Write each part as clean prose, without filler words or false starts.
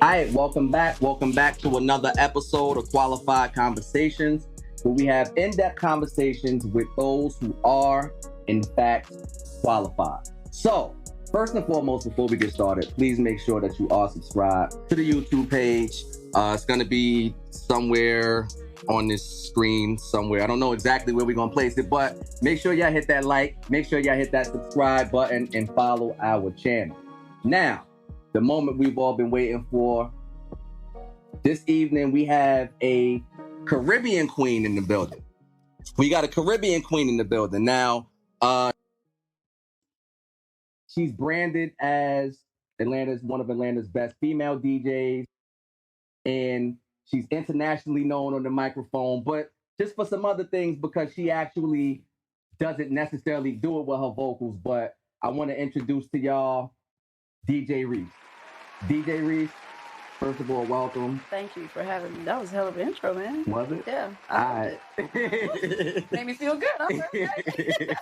All right, welcome back. Welcome back to another episode of Qualified Conversations, where we have in-depth conversations with those who are, in fact, qualified. So, first and foremost, before we get started, please make sure that you are subscribed to the YouTube page. It's going to be somewhere on this screen somewhere. I don't know exactly where we're going to place it, but make sure y'all hit that like, make sure y'all hit that subscribe button, and follow our channel. Now, the moment we've all been waiting for. This evening, we have a Caribbean queen in the building. We got a Caribbean queen in the building. Now, she's branded as one of Atlanta's best female DJs, and she's internationally known on the microphone, but just for some other things, because she actually doesn't necessarily do it with her vocals. But I want to introduce to y'all DJ Reese. DJ Reese, first of all, welcome. Thank you for having me. That was a hell of an intro, man. Was it? Yeah. I it. Made me feel good. I'm okay.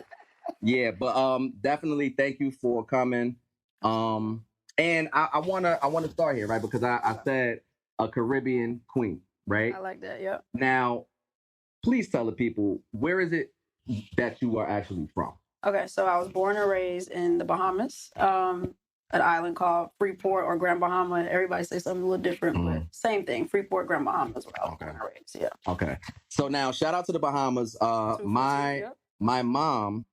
Yeah, but definitely thank you for coming. And I wanna start here, right? Because I said a Caribbean queen, right? I like that, yeah. Now, please tell the people, where is it that you are actually from? Okay, so I was born and raised in the Bahamas. An island called Freeport or Grand Bahama. Everybody says something a little different, but same thing. Freeport, Grand Bahama is where I was born and raised. Yeah. Okay. So now, shout out to the Bahamas. My mom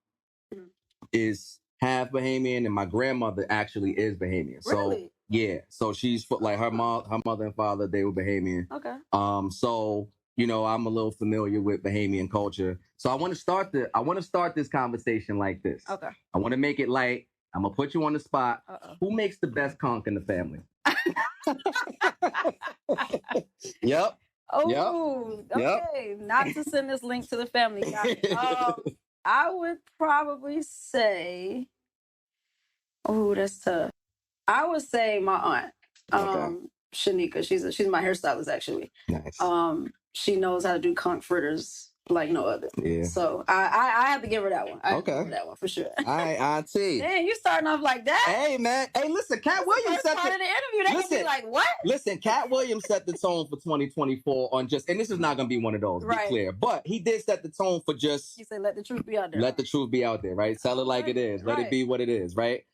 is half Bahamian, and my grandmother actually is Bahamian. So really? Yeah. So she's like her mother and father, they were Bahamian. Okay. So you know, I'm a little familiar with Bahamian culture. So I want to start this conversation like this. Okay. I want to make it light. I'm gonna put you on the spot. Who makes the best conch in the family? Yep. Oh, yep. Okay. Yep. Not to send this link to the family. I would probably say, oh, that's tough. I would say my aunt, Shanika. She's my hairstylist actually. Nice. She knows how to do conch fritters like no other. Yeah. So I have to give her that one. I have to give her that one for sure. All right, Auntie. Man, you starting off like that? Hey, man. Hey, listen, Cat Williams set part of the interview. They can be like, what? Listen, Cat Williams set the tone for 2024 on just, and this is not going to be one of those, be clear, but he did set the tone for just. He said, let the truth be out there. Let the truth be out there, right? Tell it like it is. Let it be what it is, right?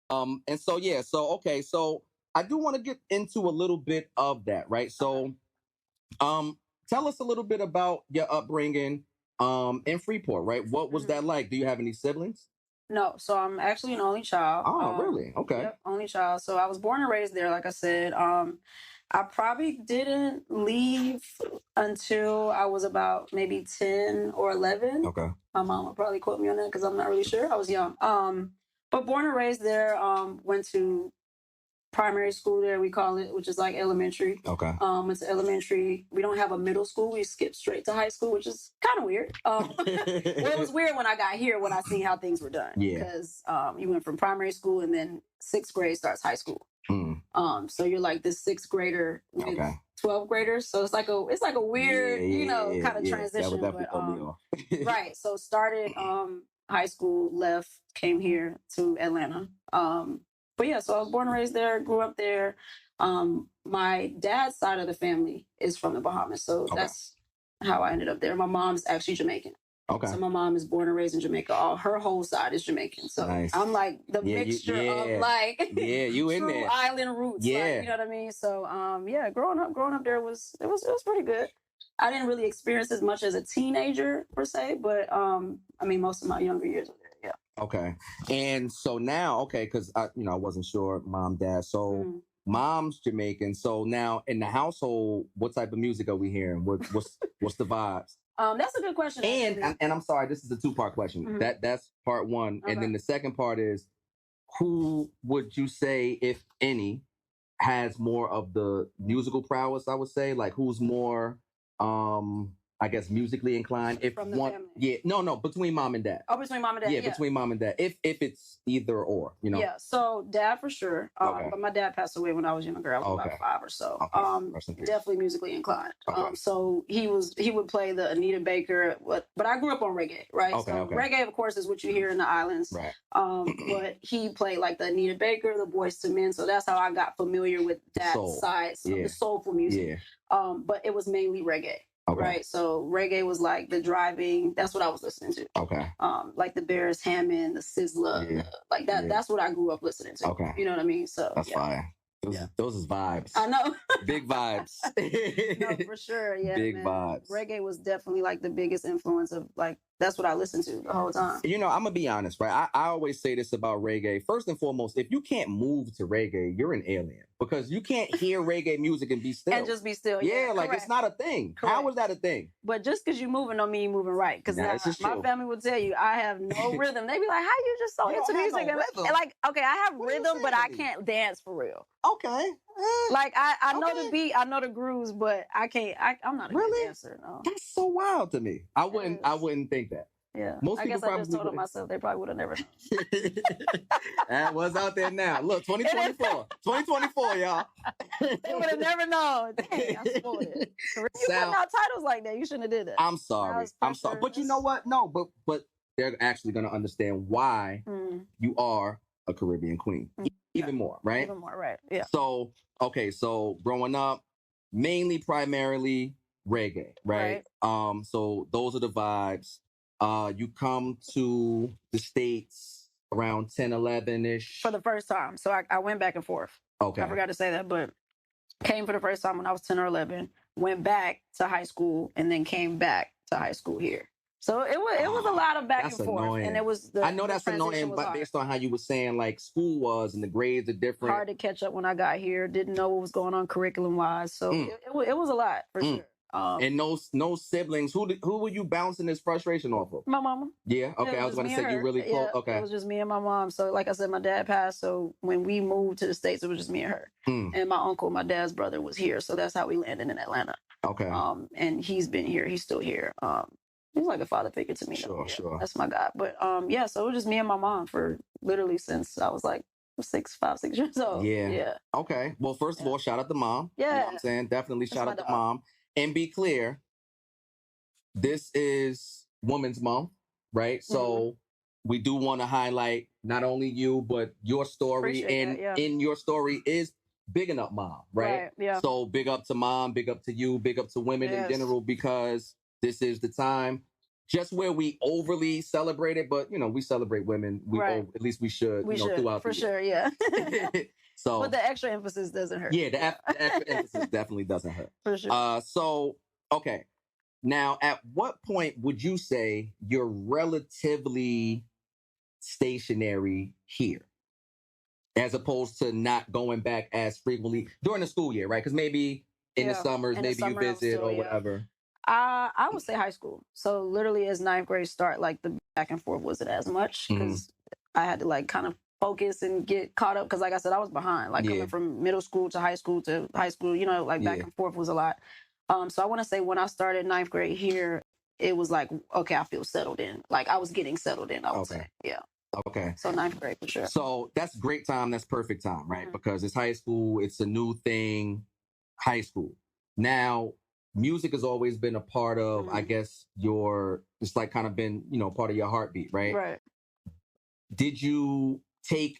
And so, yeah, so I do want to get into a little bit of that, right? So, tell us a little bit about your upbringing in Freeport, right? What was that like? Do you have any siblings? No, so I'm actually an only child. Oh, really? Okay. Yep, only child. So I was born and raised there, like I said. I probably didn't leave until I was about maybe 10 or 11. Okay. My mom would probably quote me on that because I'm not really sure. I was young. But born and raised there, went to primary school there, we call it, which is like elementary. Okay. It's elementary. We don't have a middle school. We skip straight to high school, which is kind of weird. Well, it was weird when I got here, when I seen how things were done. Yeah. Because you went from primary school and then 6th grade starts high school. So you're like this 6th grader with 12th graders. So it's like a weird, kind of transition. But right. So started high school, left, came here to Atlanta. But yeah, so I was born and raised there, grew up there. My dad's side of the family is from the Bahamas, so that's how I ended up there. My mom's actually Jamaican. Okay. So my mom is born and raised in Jamaica. Her whole side is Jamaican. So I'm like the mixture of like you in true there. island roots. Yeah. Like, you know what I mean? So growing up there was pretty good. I didn't really experience as much as a teenager per se, but I mean most of my younger years were there. Yeah. Okay. And so now, because I wasn't sure, mom, dad. So mom's Jamaican. So now in the household, what type of music are we hearing? What's the vibes? That's a good question. And I'm sorry, this is a 2-part question. That's part one. Okay. And then the second part is, who would you say, if any, has more of the musical prowess, I would say? Like who's more I guess, musically inclined. If from the one, family. yeah, no, between mom and dad. Oh, between mom and dad. Yeah, between mom and dad. If it's either or, you know. Yeah, so dad for sure. But my dad passed away when I was younger. I was about 5 or so. Definitely musically inclined. So he would play the Anita Baker. But I grew up on reggae, right? Reggae, of course, is what you hear in the islands. Right. But he played like the Anita Baker, the Boyz II Men. So that's how I got familiar with that side, the soulful music. Yeah. But it was mainly reggae. Okay. Right, so reggae was like the driving. That's what I was listening to. Okay. Like the Bears Hammond, the Sizzler, like that. Yeah. That's what I grew up listening to. Okay. You know what I mean? So that's fire. Those is vibes. I know. Big vibes. No, for sure. Yeah. Big vibes. Reggae was definitely like the biggest influence of like. That's what I listened to the whole time. You know, I'm gonna be honest, right? I always say this about reggae. First and foremost, if you can't move to reggae, you're an alien because you can't hear reggae music and be still. And just be still. Yeah, like correct. It's not a thing. Correct. How is that a thing? But just because you're moving don't mean you're moving right. Because my family will tell you I have no rhythm. They be like, "How you just so into music?" No and like, okay, I have rhythm, but I can't dance for real. Okay. Like I know the beat, I know the grooves, but I can't. I'm not a good dancer. No. That's so wild to me. I wouldn't think that. Yeah, I guess I just told them myself. They probably would have never known. That was out there now. Look, 2024, y'all. They would have never known. Dang, I spoiled it. You putting out titles like that. You shouldn't have did that. I'm sorry. But you know what? No, but they're actually going to understand why you are a Caribbean queen. Even more, right? Even more, right. Yeah. So, okay, so growing up, primarily reggae, right? So those are the vibes. You come to the States around 10, 11-ish. For the first time. So I went back and forth. Okay. I forgot to say that, but came for the first time when I was 10 or 11, went back to high school, and then came back to high school here. So it was a lot of back and forth. Annoying. And it was I know that's annoying, but based on how you were saying like school was and the grades are different. Hard to catch up when I got here. Didn't know what was going on curriculum-wise. So it was a lot, for sure. And no siblings. Who were you bouncing this frustration off of? My mama. Yeah. Okay. I was going to say you really close. Yeah, okay. It was just me and my mom. So like I said, my dad passed. So when we moved to the States, it was just me and her. And my uncle, my dad's brother, was here. So that's how we landed in Atlanta. Okay. And he's been here. He's still here. He's like a father figure to me. Sure. That's my guy. But so it was just me and my mom for literally since I was like 5, 6 years old. Yeah. Okay. Well, first of all, shout out to mom. Yeah. You know what I'm saying? Definitely shout out to mom. And be clear, this is Women's Month, right? So we do want to highlight not only you, but your story. In your story is bigging up mom, right? Yeah. So big up to mom, big up to you, big up to women in general, because this is the time just where we overly celebrate it, but, you know, we celebrate women. At least we should, throughout for the sure, yeah. So, but the extra emphasis doesn't hurt. Yeah, the extra emphasis definitely doesn't hurt. For sure. So, okay. Now, at what point would you say you're relatively stationary here, as opposed to not going back as frequently during the school year, right? Because maybe in the summers, maybe you visit or whatever. I would say high school. So literally as 9th grade start, like the back and forth wasn't as much because I had to like kind of focus and get caught up. Because like I said, I was behind, like coming from middle school to high school, you know, like back and forth was a lot. So I want to say when I started 9th grade here, it was like, okay, I feel settled in. Like I was getting settled in, I would say. Yeah. Okay. So 9th grade for sure. So that's great time. That's perfect time, right? Because it's high school. It's a new thing. High school. Now, music has always been a part of, I guess, it's like kind of been, you know, part of your heartbeat, right? Right. Did you take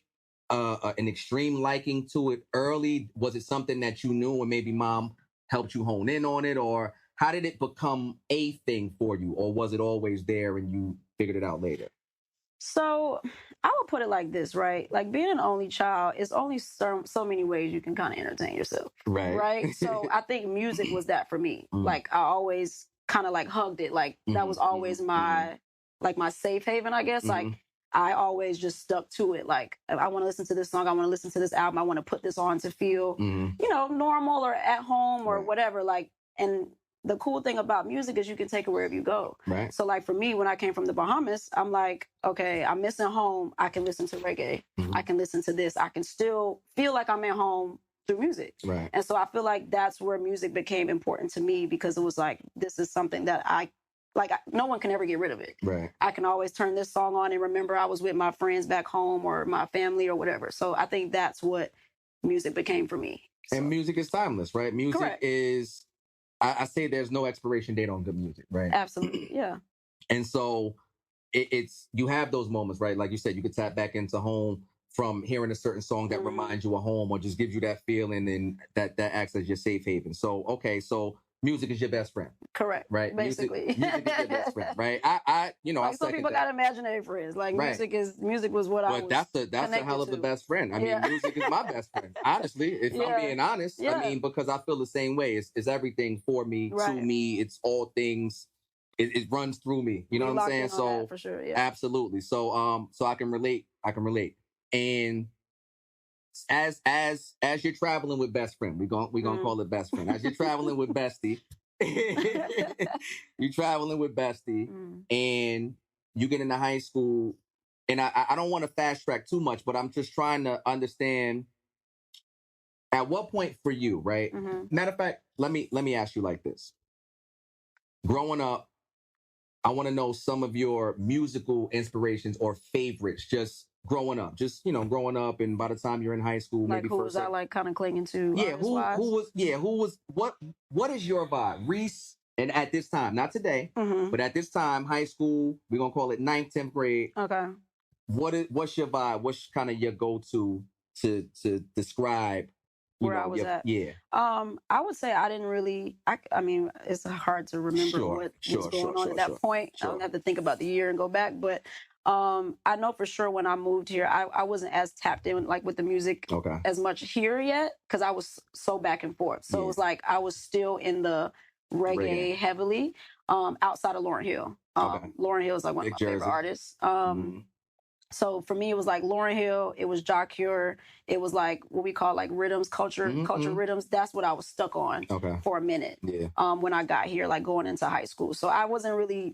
an extreme liking to it early? Was it something that you knew and maybe mom helped you hone in on it? Or how did it become a thing for you? Or was it always there and you figured it out later? So I would put it like this, right? Like being an only child is only so many ways you can kind of entertain yourself. Right. So I think music was that for me. Like I always kind of like hugged it. Like that was always my safe haven, I guess. Like I always just stuck to it. Like I want to listen to this song. I want to listen to this album. I want to put this on to feel, you know, normal or at home or whatever. Like, and the cool thing about music is you can take it wherever you go. Right. So like for me, when I came from the Bahamas, I'm like, okay, I'm missing home. I can listen to reggae. I can listen to this. I can still feel like I'm at home through music. Right. And so I feel like that's where music became important to me, because it was like, this is something that no one can ever get rid of it. Right. I can always turn this song on and remember I was with my friends back home or my family or whatever. So I think that's what music became for me. So. And music is timeless, right? Music Correct. is, I say there's no expiration date on good music, right? Absolutely, yeah. And so it's, you have those moments, right? Like you said, you could tap back into home from hearing a certain song that reminds you of home or just gives you that feeling, and that acts as your safe haven. So, okay, so music is your best friend. Correct. Right. Basically. Music is your best friend, right? I like some people got imaginary friends. Like music was what I was. That's a hell of a best friend. I mean, music is my best friend. Honestly, if I'm being honest, I mean, because I feel the same way. It's everything for me, to me. It's all things. It runs through me. You know what I'm saying? So for sure, absolutely. So I can relate. And as you're traveling with best friend, we're gonna call it best friend. As you're traveling with bestie, you're traveling with bestie, and you get into high school. And I don't want to fast track too much, but I'm just trying to understand at what point for you, right? Matter of fact, let me ask you like this. Growing up, I want to know some of your musical inspirations or favorites, just growing up, and by the time you're in high school, like maybe who was I like kind of clinging to? What is your vibe? Reese, and at this time, not today, but at this time, high school, we're gonna call it 9th, 10th grade. Okay. What's your vibe? What's kind of your go-to to describe where I was at? Yeah. I would say I didn't really. I mean, it's hard to remember what was going on at that point. I don't have to think about the year and go back, but I know for sure when I moved here, I wasn't as tapped in like with the music as much here yet, because I was so back and forth. So it was like I was still in the reggae heavily, outside of Lauryn Hill. Lauryn Hill is like one of my favorite artists. So for me, it was like Lauryn Hill, it was Ja Cure, it was like what we call like rhythms, culture rhythms. That's what I was stuck on for a minute when I got here, like going into high school. So I wasn't really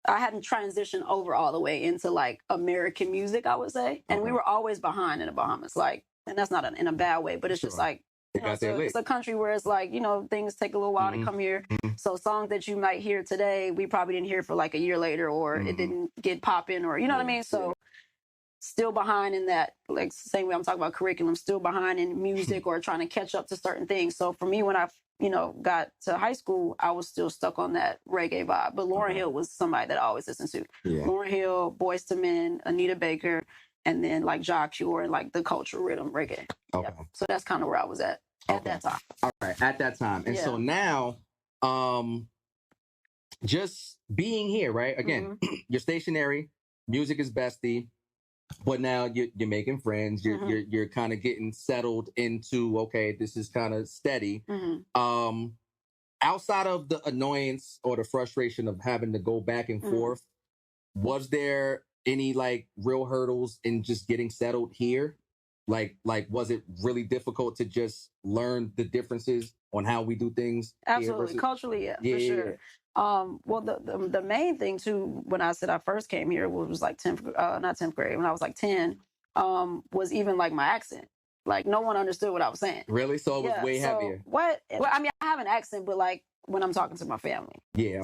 I hadn't transitioned over all the way into like American music, I would say. And we were always behind in the Bahamas, like, and that's not in a bad way, but it's just like, it's a country where it's like, things take a little while to come here. So songs that you might hear today, we probably didn't hear for like a year later, or it didn't get popping, or, you know what I mean? So still behind in that, like same way I'm talking about curriculum, still behind in music or trying to catch up to certain things. So for me, when I, got to high school, I was still stuck on that reggae vibe. But Lauryn Hill was somebody that I always listened to. Lauryn Hill, Boyz II Men, Anita Baker, and then like Ja Cure and like the cultural rhythm reggae. So that's kind of where I was at that time. All right, at that time. And so now, just being here, right? Again, you're stationary, music is bestie, but now you're making friends. You're kind of getting settled into, okay, this is kind of steady. Outside of the annoyance or the frustration of having to go back and forth, was there any like real hurdles in just getting settled here? Like was it really difficult to just learn the differences on how we do things? Absolutely, culturally, for sure. Well, the main thing too, when I said I first came here, was like not 10th grade, when I was like 10, was even like my accent. Like no one understood what I was saying. Really? So it was way heavier. What? Well, I mean, I have an accent, but like when I'm talking to my family.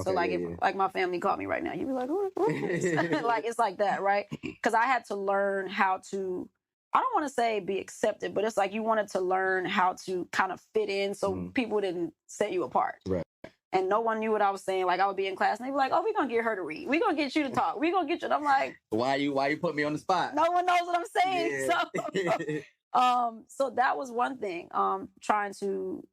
So like if like my family called me right now, you'd be like, what is this? Like it's like that, right? Because I had to learn how to, I don't want to say be accepted, but it's like you wanted to learn how to kind of fit in so people didn't set you apart. Right. And no one knew what I was saying. Like I would be in class and they'd be like, oh, we're going to get her to read. We're going to get you to talk. We're going to get you. And I'm like, why you put me on the spot? No one knows what I'm saying. So that was one thing, trying to,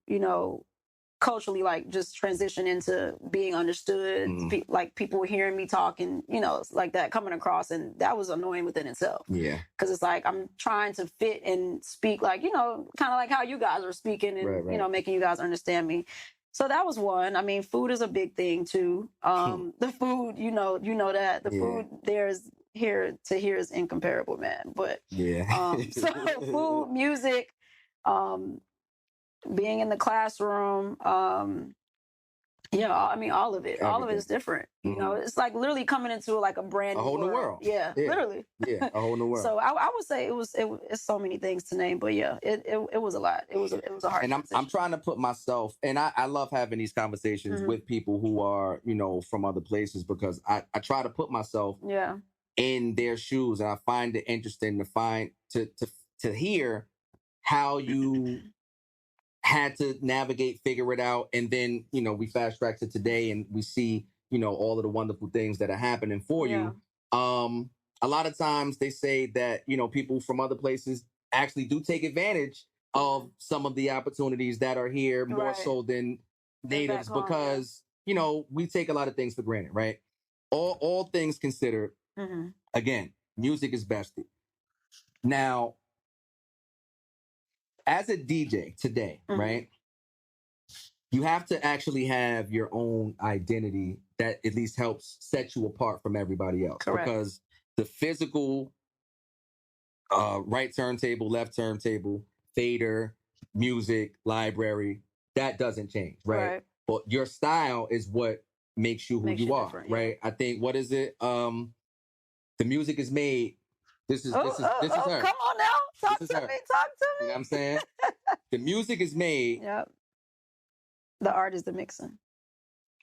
culturally, like just transition into being understood, like people hearing me talk and, like that coming across. And that was annoying within itself. Yeah. Because it's like, I'm trying to fit and speak like, kind of like how you guys are speaking and, making you guys understand me. So that was one. I mean, food is a big thing too. The food, that the food here is incomparable, man. But so food, music, being in the classroom, Yeah, I mean, all of it. Everything. All of it is different. You know, it's like literally coming into like a brand new whole new world. Yeah, literally. Yeah, a whole new world. So I would say it's so many things to name, but yeah, it was a lot. It was a hard. And I'm trying to put myself, and I love having these conversations with people who are, you know, from other places, because I try to put myself in their shoes, and I find it interesting to hear how you had to navigate, figure it out. And then, you know, we fast track to today and we see, you know, all of the wonderful things that are happening for you. A lot of times they say that, you know, people from other places actually do take advantage of some of the opportunities that are here more so than natives, because, you know, we take a lot of things for granted, right? All things considered, again, music is bestie. Now, as a DJ today, right, you have to actually have your own identity that at least helps set you apart from everybody else. Correct. Because the physical right turntable, left turntable, fader, music, library, that doesn't change, right? But your style is what makes you who you are, right? I think, what is it? The music is made. This is her. Come on now. Talk to me. You know what I'm saying? The music is made. Yep. The art is the mixing.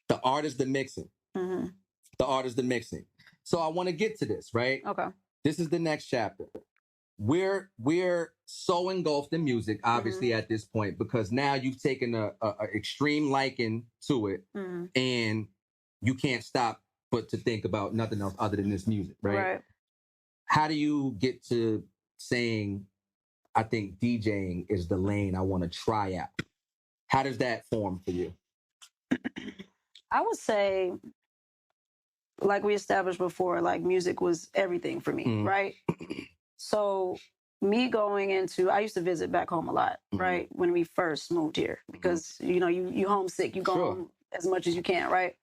The art is the mixing. The art is the mixing. So I want to get to this, right? Okay. This is the next chapter. We're so engulfed in music, obviously, at this point, because now you've taken a extreme liking to it, and you can't stop but to think about nothing else other than this music, right? How do you get to saying, I think DJing is the lane I want to try out? How does that form for you? I would say, like we established before, like music was everything for me, right? So me going into, I used to visit back home a lot, right? When we first moved here, because, you know, you homesick, you go home as much as you can, right?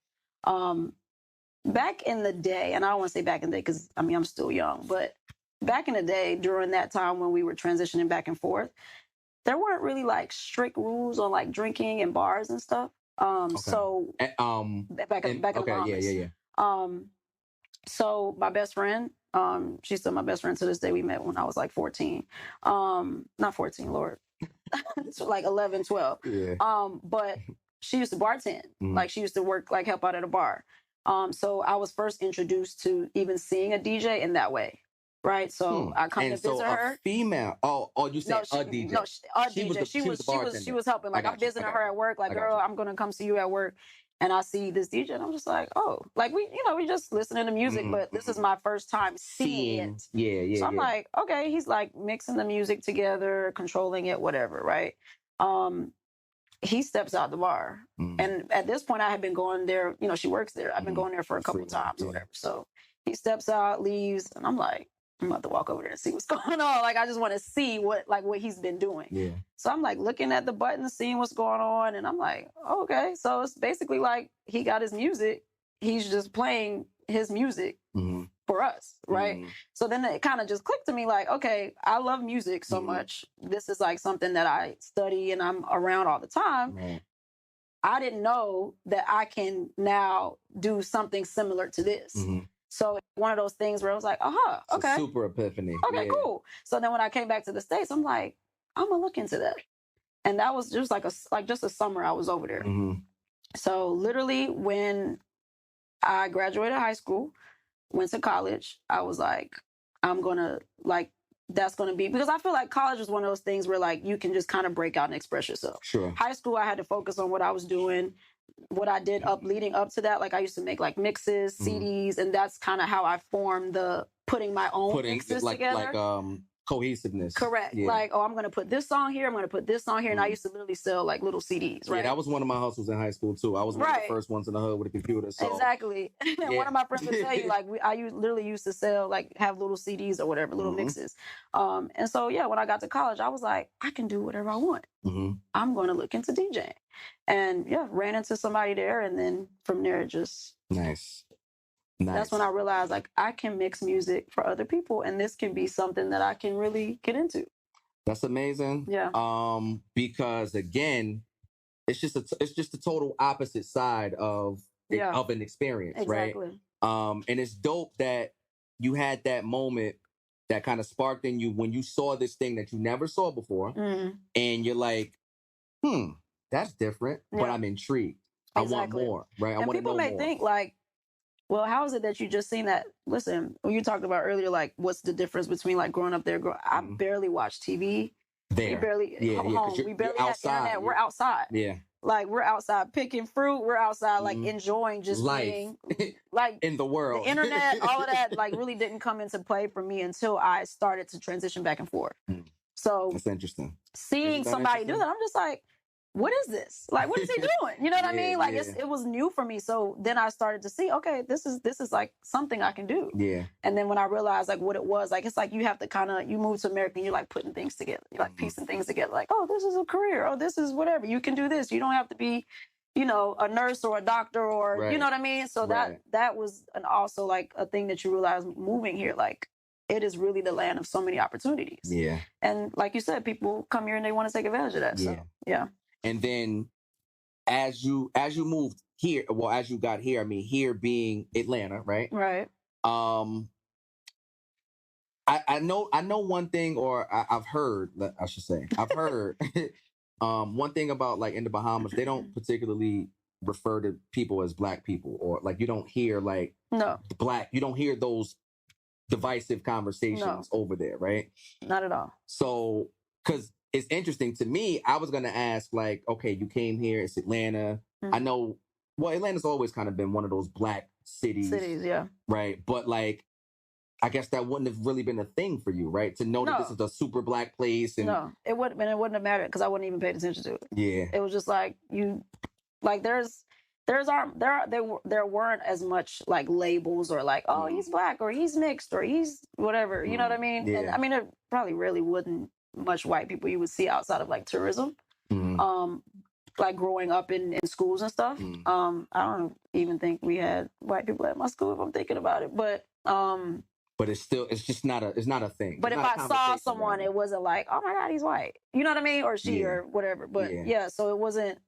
Back in the day, and I don't want to say back in the day because, I mean, I'm still young, but back in the day, during that time when we were transitioning back and forth, there weren't really like strict rules on like drinking and bars and stuff. So back in the Bahamas. So my best friend, she's still my best friend to this day. We met when I was like 14. Not 14, Lord. It's like 11, 12. Yeah. But she used to bartend. Like she used to work, like help out at a bar. So I was first introduced to even seeing a DJ in that way. Right, so I come to visit her. Female. Oh, you said a DJ. No, a DJ. She was helping. Like I'm visiting her at work. Like, girl, I'm gonna come see you at work, and I see this DJ, and I'm just like, oh, like we just listening to music, but this is my first time seeing it. Yeah. So I'm like, okay, he's like mixing the music together, controlling it, whatever, right? He steps out the bar, and at this point, I had been going there. You know, she works there. I've been going there for a couple times, or whatever. So he steps out, leaves, and I'm like, I'm about to walk over there and see what's going on. Like, I just want to see what he's been doing. Yeah. So I'm like looking at the buttons, seeing what's going on. And I'm like, oh, okay. So it's basically like he got his music. He's just playing his music for us. Right. So then it kind of just clicked to me like, okay, I love music so much. This is like something that I study and I'm around all the time. I didn't know that I can now do something similar to this. So one of those things where I was like, okay. Super epiphany. Okay, cool. So then when I came back to the States, I'm like, I'm gonna look into that. And that was just just a summer I was over there. So literally when I graduated high school, went to college, I was like, I'm gonna that's gonna be, because I feel like college is one of those things where like you can just kind of break out and express yourself. Sure. High school, I had to focus on what I was doing. What I did leading up to that, like I used to make like mixes, CDs, and that's kind of how I formed the putting my own mixes together. Like cohesiveness. Correct. Yeah. Like, oh, I'm going to put this song here. I'm going to put this song here. And I used to literally sell like little CDs, right? Yeah, that was one of my hustles in high school too. I was one of the first ones in the hood with a computer. So. Exactly. And one of my friends would tell you, like, I literally used to sell, like, have little CDs or whatever, little mixes. And so, yeah, when I got to college, I was like, I can do whatever I want. I'm going to look into DJing. And yeah, ran into somebody there. And then from there, it just... Nice. That's when I realized, like, I can mix music for other people, and this can be something that I can really get into. That's amazing. Yeah. Because again, it's just a total opposite side of an experience, exactly. right? And it's dope that you had that moment that kind of sparked in you when you saw this thing that you never saw before, and you're like, that's different, but I'm intrigued. Exactly. I want more, right? And people may think like, well, how is it that you just seen that? Listen, when you talked about earlier, like, what's the difference between like growing up there? I barely watch TV. There. We barely home. We barely have internet. We're outside. Yeah. Like we're outside picking fruit. We're outside like enjoying just life being like in the world. The internet, all of that, like really didn't come into play for me until I started to transition back and forth. So that's interesting. Seeing somebody do that, I'm just like, what is this? Like, what is he doing? You know what I mean? Like, it was new for me. So then I started to see, okay, this is like something I can do. Yeah. And then when I realized like what it was, like, it's like you have to you move to America and you're like putting things together. You're like piecing things together. Like, oh, this is a career. Oh, this is whatever. You can do this. You don't have to be, a nurse or a doctor or, you know what I mean? So that was also like a thing that you realize moving here, like, it is really the land of so many opportunities. Yeah. And like you said, people come here and they want to take advantage of that. Yeah. So, yeah. And then as you moved here, well, as you got here, I mean, here being Atlanta, right? Right. I know one thing, or I've heard one thing about like in the Bahamas, they don't particularly refer to people as black people, or like you don't hear like you don't hear those divisive conversations over there, right? Not at all. So, because it's interesting to me, I was going to ask, like, okay, you came here, it's Atlanta. I know, well, Atlanta's always kind of been one of those black cities. Yeah. Right. But, like, I guess that wouldn't have really been a thing for you, right? To know that this is a super black place. And no, it wouldn't have mattered because I wouldn't even pay attention to it. Yeah. It was just like, there weren't as much like labels or like, oh, he's black or he's mixed or he's whatever. You know what I mean? Yeah. And I mean, there probably really wouldn't much white people you would see outside of like tourism. Like growing up in schools and stuff. I don't even think we had white people at my school if I'm thinking about it. But it's not a thing. But if I saw someone, it wasn't like, oh my God, he's white. You know what I mean? Or she or whatever. But so it wasn't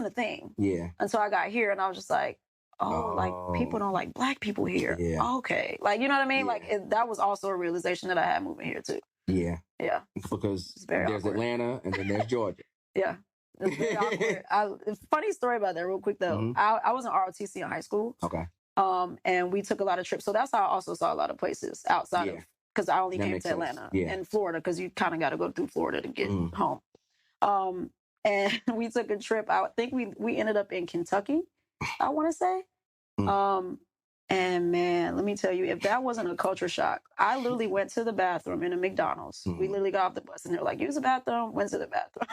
a thing. Yeah. Until I got here and I was just like, like people don't like black people here. Yeah. Okay. Like, you know what I mean? Yeah. Like that was also a realization that I had moving here too. Yeah. Yeah. Because there's awkward. Atlanta and then there's Georgia. Yeah. It's very awkward. Funny story about that real quick though. I was in ROTC in high school. Okay. And we took a lot of trips. So that's how I also saw a lot of places outside of, because I only came to Atlanta and Florida, because you kind of got to go through Florida to get home. And we took a trip. I think we ended up in Kentucky, I want to say. And man, let me tell you, if that wasn't a culture shock, I literally went to the bathroom in a McDonald's. We literally got off the bus and they're like, use the bathroom, went to the bathroom.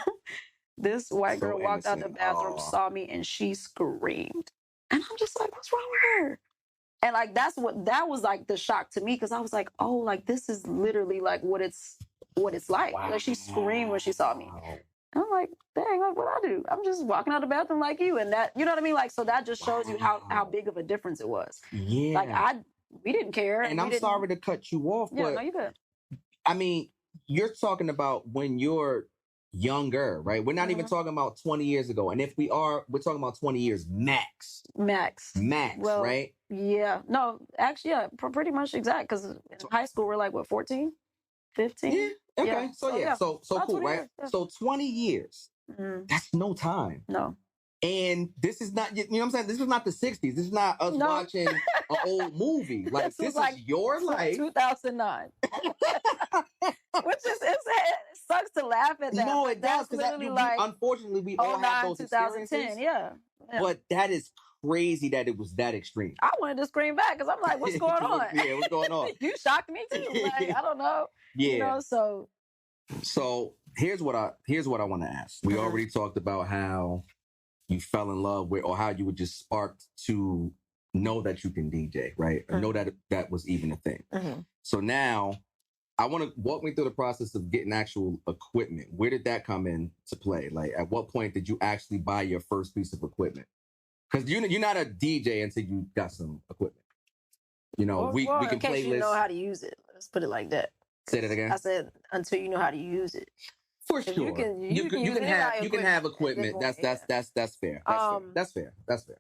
This white girl walked out the bathroom, saw me, and she screamed. And I'm just like, what's wrong with her? And like, that was like the shock to me, because I was like, oh, like this is literally like what it's like. Wow. Like she screamed when she saw me. And I'm like, dang, like what I do? I'm just walking out the bathroom like you, and that, you know what I mean? Like, so that just shows you how big of a difference it was. Yeah. Like we didn't care. And I'm sorry to cut you off, but no, you good. I mean, you're talking about when you're younger, right? We're not even talking about 20 years ago. And if we are, we're talking about 20 years max. Well, right? Yeah. No, actually, yeah, pretty much exact. Because in high school, we're like, what, 14? 15? Yeah. Okay. Yeah. So cool, right? Years, yeah. So 20 years. That's no time. No. And this is not, you know what I'm saying? This is not the 60s. This is not us watching an old movie. Like, this is your life. 2009. Which is, it sucks to laugh at that. No, it does. Because unfortunately, we all have those 2010, experiences. Yeah. But that is crazy that it was that extreme. I wanted to scream back because I'm like, what's going on? Yeah, what's going on? You shocked me too. Like, I don't know. Yeah. You know, so here's what I want to ask. We already talked about how you fell in love with, or how you were just sparked to know that you can DJ, right? Or know that was even a thing. So now I want to walk me through the process of getting actual equipment. Where did that come into play? Like, at what point did you actually buy your first piece of equipment? Because you're not a DJ until you got some equipment. You know, we can play. playlist. You know how to use it. Let's put it like that. Say that again. I said until you know how to use it. For sure. You can have equipment. That's fair. That's fair.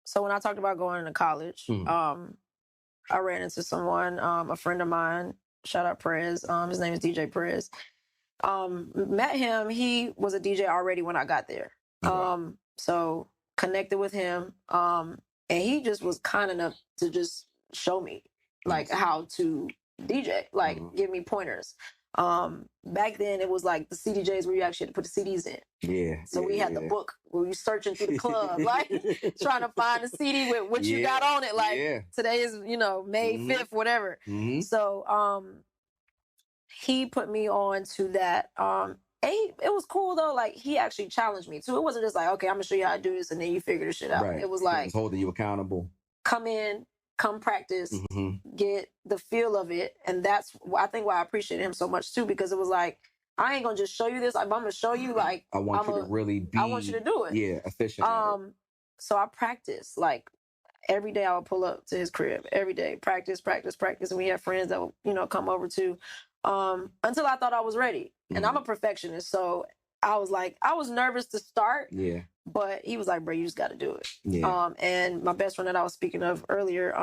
So when I talked about going to college, I ran into someone, a friend of mine, shout out Perez. His name is DJ Perez. Met him. He was a DJ already when I got there. So connected with him. And he just was kind enough to just show me like how to DJ, like give me pointers. Back then it was like the CDJs where you actually had to put the CDs in. Yeah. So we had the book where you searching through the club, like trying to find a CD with what you got on it. Like today is, May 5th, whatever. So he put me on to that. It was cool though. Like he actually challenged me too. It wasn't just like, okay, I'm gonna show you how to do this and then you figure this shit out. Right. It was like holding you accountable. Come practice, get the feel of it. And that's, I think, why I appreciate him so much too, because it was like, I ain't gonna just show you this. I'm gonna show you, like, I want you to do it. Yeah, efficient. So I practiced, like, every day I would pull up to his crib, every day, practice. And we had friends that would, come over too, until I thought I was ready. And I'm a perfectionist. So I was like, I was nervous to start. Yeah. But he was like, bro, you just got to do it. Yeah. And my best friend that I was speaking of earlier,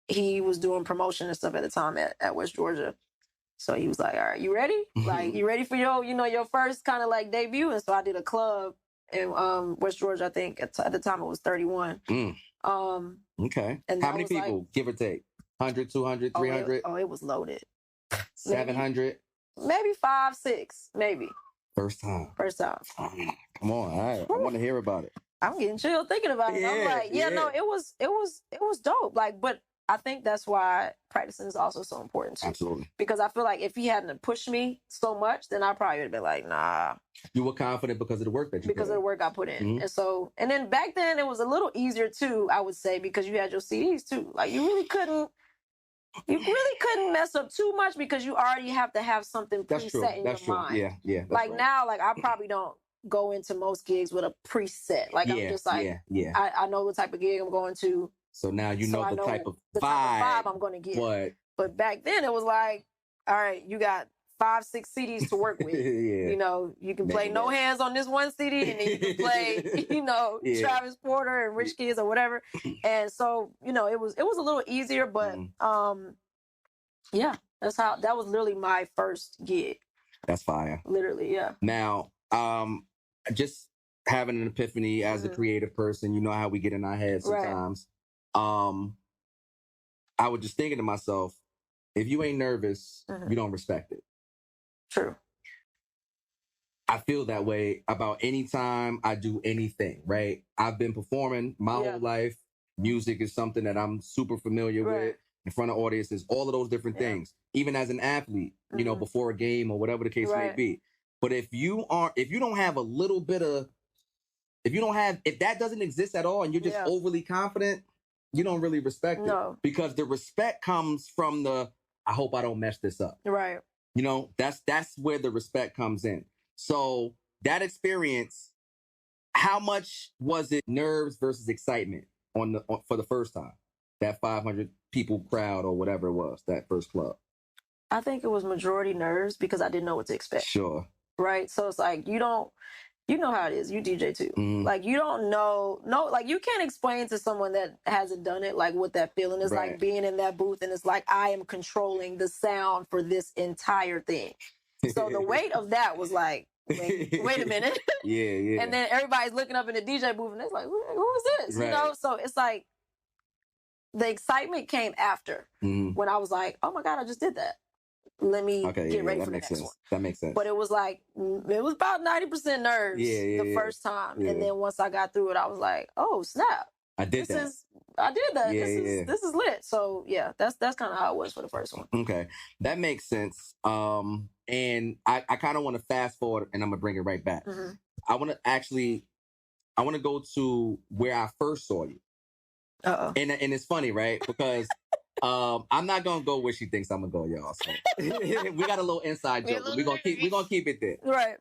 he was doing promotion and stuff at the time at West Georgia. So he was like, all right, you ready? Like, you ready for your first kind of like debut? And so I did a club in West Georgia, I think. At the time it was 31. Okay. And how many people, give or take? 100, 200, 300? It was loaded. 700? Maybe 5, 6, maybe. First time. Come on, all right. I want to hear about it. I'm getting chill thinking about it. I'm like, no, it was dope. Like, but I think that's why practicing is also so important too. Absolutely. Because I feel like if he hadn't pushed me so much, then I probably would have been like, nah. You were confident because of the work that you put in. Because of the work I put in. And then back then it was a little easier too, I would say, because you had your CDs too. Like you really couldn't mess up too much because you already have to have something preset in your mind. Yeah. Like now, like I probably don't go into most gigs with a preset. Like I'm just like, I know the type of gig I'm going to. So now you know the type of vibe I'm going to get. But back then it was like, all right, you got 5, 6 CDs to work with. You can play No Hands on this one CD, and then you can play, Travis Porter and Rich Kids or whatever. And so, it was a little easier, but that was literally my first gig. That's fire. Literally, yeah. Now, just having an epiphany as a creative person, you know how we get in our heads sometimes. Right. I was just thinking to myself, if you ain't nervous, you don't respect it. True. I feel that way about any time I do anything, right? I've been performing my whole life. Music is something that I'm super familiar with, in front of audiences, all of those different things. Even as an athlete, before a game or whatever the case may be. But if don't have a little bit of, if that doesn't exist at all and you're just overly confident, you don't really respect it. Because the respect comes from I hope I don't mess this up. Right. That's where the respect comes in. So that experience, how much was it nerves versus excitement for the first time? That 500 people crowd or whatever it was, that first club. I think it was majority nerves because I didn't know what to expect. Sure. Right. So it's like, you know how it is. You DJ too. Like you don't know, like you can't explain to someone that hasn't done it, like what that feeling is like being in that booth. And it's like, I am controlling the sound for this entire thing. So the weight of that was like, wait a minute. Yeah. And then everybody's looking up in the DJ booth and it's like, who is this? Right. So it's like, the excitement came after when I was like, oh my God, I just did that. Let me get ready for the next one. That makes sense. But it was like, it was about 90% nerves the first time. Yeah. And then once I got through it, I was like, oh, snap. I did that. This is lit. So yeah, that's kind of how it was for the first one. Okay. That makes sense. And I kind of want to fast forward and I'm going to bring it right back. I want to go to where I first saw you. Uh-oh. And it's funny, right? Because I'm not gonna go where she thinks I'm gonna go, y'all. So we got a little inside joke. We're gonna keep it there. Right.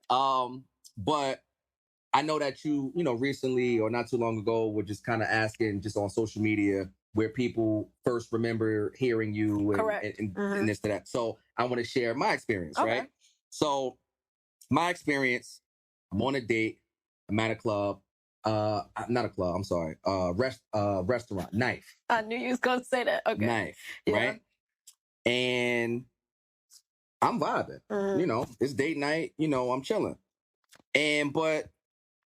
But I know that you recently or not too long ago were just kind of asking just on social media where people first remember hearing you and this to that. So I want to share my experience, right? So my experience, I'm on a date, I'm at a club, not a club, I'm sorry, restaurant, knife. I knew you was going to say that. Okay. Knife, right? And I'm vibing, you know, it's date night, you know, I'm chilling. But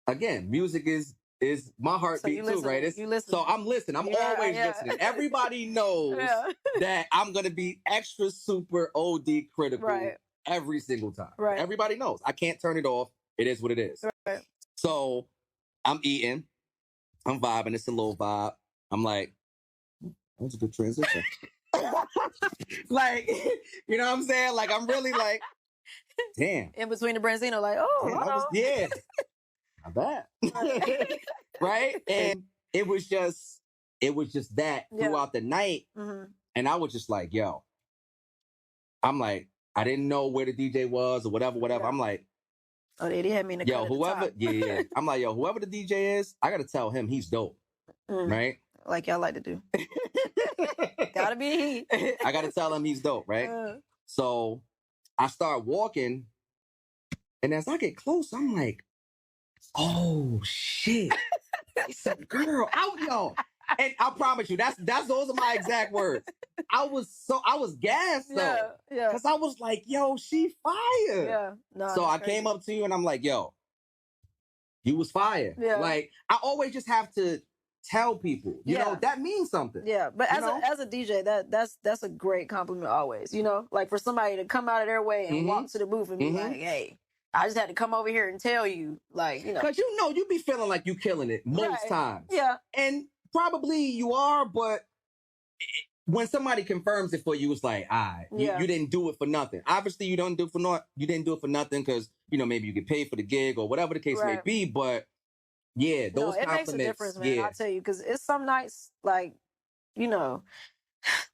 again, music is my heartbeat too, right? So I'm listening. I'm always listening. Everybody knows that I'm going to be extra super OD critical every single time. Everybody knows. I can't turn it off. It is what it is. So I'm eating. I'm vibing. It's a little vibe. I'm like, that was a good transition. Like, you know what I'm saying? Like, I'm really like, damn. In between the Branzino, like, oh, damn, not bad. Right? And it was just that throughout the night. And I was just like, yo, I'm like, I didn't know where the DJ was or whatever. I'm like, oh, they had me in the yo, whoever, I'm like, yo, whoever the DJ is, I got to tell him he's dope. Right? Like y'all like to do. Gotta be he. I got to tell him he's dope, right? So I start walking, and as I get close, I'm like, oh shit, it's a girl out, y'all. And I promise you, those are my exact words. I was gassed though, because I was like, yo, she fire. So I came up to you and I'm like, yo, you was fire. Like, I always just have to tell people, you know, that means something. But as a DJ, that's a great compliment always, you know, like for somebody to come out of their way and walk to the booth and be like, hey, I just had to come over here and tell you, like, you know. Because, you know, you be feeling like you killing it most times. And probably you are, but when somebody confirms it for you, it's like, you didn't do it for nothing. Obviously, you didn't do it for nothing because, you know, maybe you get paid for the gig or whatever the case may be, but yeah, those it makes a difference, man. I'll tell you, because it's some nights, like, you know,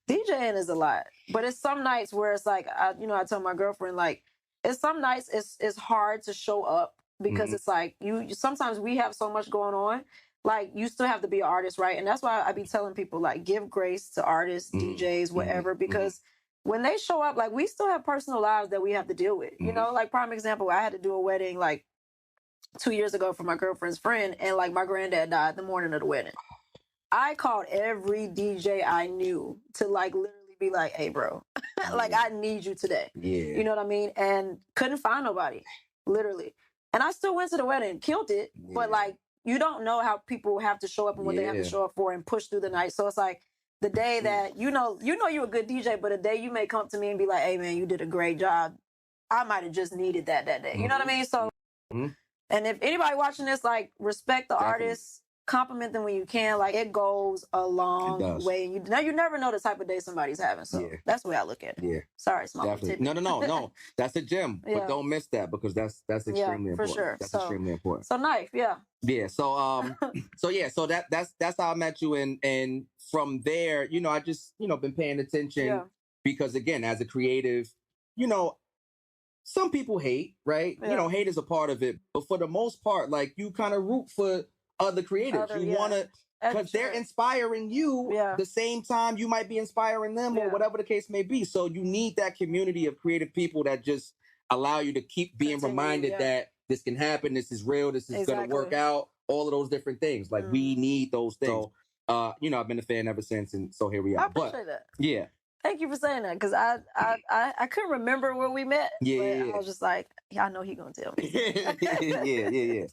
DJing is a lot, but it's some nights where it's like, I tell my girlfriend, like, it's some nights it's hard to show up because it's like sometimes we have so much going on, like you still have to be an artist, right? And that's why I be telling people, like, give grace to artists, DJs, whatever, because when they show up, like, we still have personal lives that we have to deal with, you know. Like, prime example, I had to do a wedding like 2 years ago for my girlfriend's friend, and like my granddad died the morning of the wedding. I called every DJ I knew to like literally be like, hey bro, like I need you today. You know what I mean? And couldn't find nobody, literally. And I still went to the wedding, killed it, but like, you don't know how people have to show up and what they have to show up for and push through the night. So it's like the day that, you know you're a good DJ, but a day you may come to me and be like, hey man, you did a great job. I might have just needed that day. You know what I mean? So, and if anybody watching this, like, respect the artists, compliment them when you can. Like, it goes a long way. And you never know the type of day somebody's having. So that's the way I look at it. Sorry, small. No. That's a gem. But don't miss that, because that's extremely important. For sure. That's extremely important. So knife, So so that's how I met you, and from there, you know, I just, you know, been paying attention because, again, as a creative, you know, some people hate, right? You know, hate is a part of it. But for the most part, like, you kind of root for other creatives. You want to, because they're inspiring you the same time you might be inspiring them or whatever the case may be. So you need that community of creative people that just allow you to keep being reminded that this can happen, this is real, this is going to work out, all of those different things. Like, we need those things. So, you know, I've been a fan ever since, and so here we are. I appreciate that. Thank you for saying that, because I couldn't remember where we met. But I was just like, I know he gonna tell me.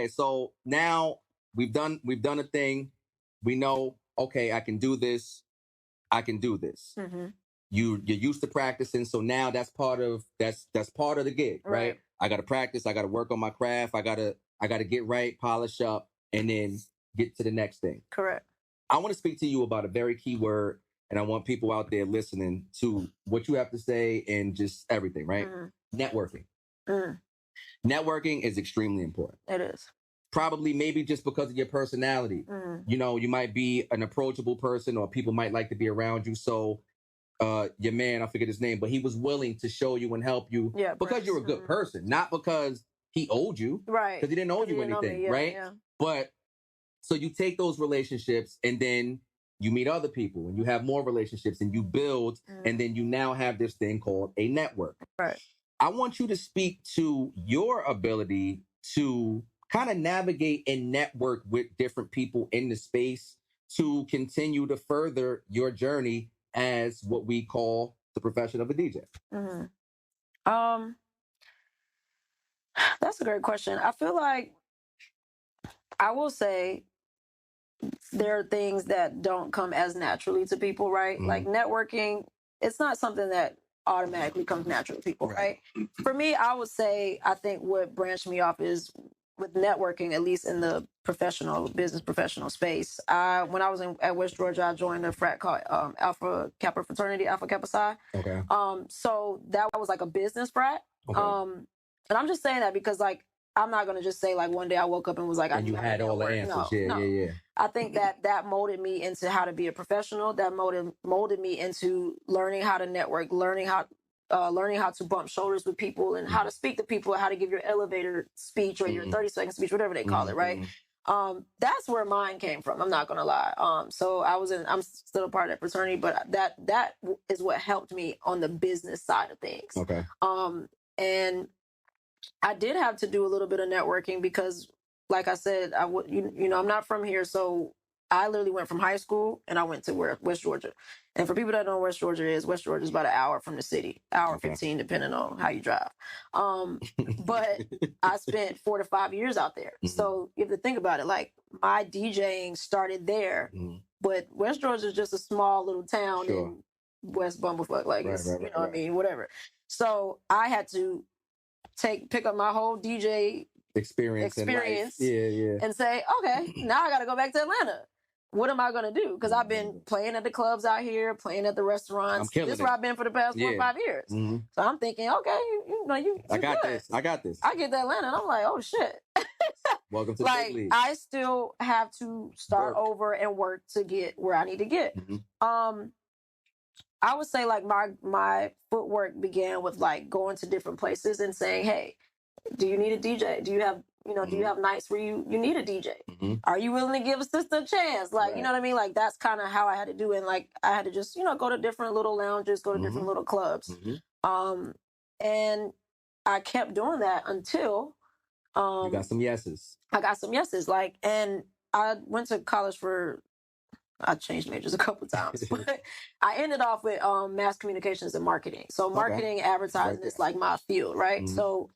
So now we've done a thing. We know, okay, I can do this. You're used to practicing, so now that's part of the gig, right? I gotta practice, I gotta work on my craft, I gotta get right, polish up, and then get to the next thing. Correct. I want to speak to you about a very key word, and I want people out there listening to what you have to say and just everything, right? Networking. Networking is extremely important. It is. Probably maybe just because of your personality. You know, you might be an approachable person, or people might like to be around you. So your man, I forget his name, but he was willing to show you and help you because you're a good person, not because he owed you. Right. Because he didn't owe you anything, right? But so you take those relationships, and then you meet other people, and you have more relationships, and you build, and then you now have this thing called a network. Right. I want you to speak to your ability to kind of navigate and network with different people in the space to continue to further your journey as what we call the profession of a DJ. That's a great question. I feel like I will say there are things that don't come as naturally to people, right? Like networking, it's not something that automatically comes natural to people, right? For me, I would say, I think what branched me off is with networking, at least in the business professional space. When I was at West Georgia, I joined a frat called Alpha Kappa Fraternity, Alpha Kappa Psi. Okay. So that was like a business frat. Okay. And I'm just saying that because, like, I'm not going to just say, like, one day I woke up and was like, and you had all the answers. Yeah. I think that molded me into how to be a professional. That molded me into learning how to network, learning how to bump shoulders with people and how to speak to people, how to give your elevator speech or your 30-second speech, whatever they call it, right? That's where mine came from. I'm not going to lie. So I'm still a part of that fraternity, but that is what helped me on the business side of things. Okay. And I did have to do a little bit of networking because, like I said, I'm not from here, so I literally went from high school and I went to West Georgia. And for people that don't know where West Georgia is about an hour from the city, hour 15, depending on how you drive. But I spent 4 to 5 years out there. So you have to think about it. Like, my DJing started there, but West Georgia is just a small little town in West Bumblefuck, like, what I mean, whatever. So I had to pick up my whole DJ experience and say, okay, now I got to go back to Atlanta. What am I going to do? Because I've been playing at the clubs out here, playing at the restaurants. This is where I've been for the past 4 or 5 years. So I'm thinking, okay, I got this. I get to Atlanta and I'm like, oh shit. Welcome to the big league. I still have to start over and work to get where I need to get. I would say, like, my footwork began with, like, going to different places and saying, hey, do you need a DJ? Do you have, do you have nights where you need a DJ? Are you willing to give a sister a chance? Like, you know what I mean? Like, that's kind of how I had to do it. And, like, I had to just, go to different little lounges, go to different little clubs. And I kept doing that until... you got some yeses. I got some yeses. Like, and I went to college I changed majors a couple times, but I ended off with mass communications and marketing. So marketing, advertising is like my field, right? So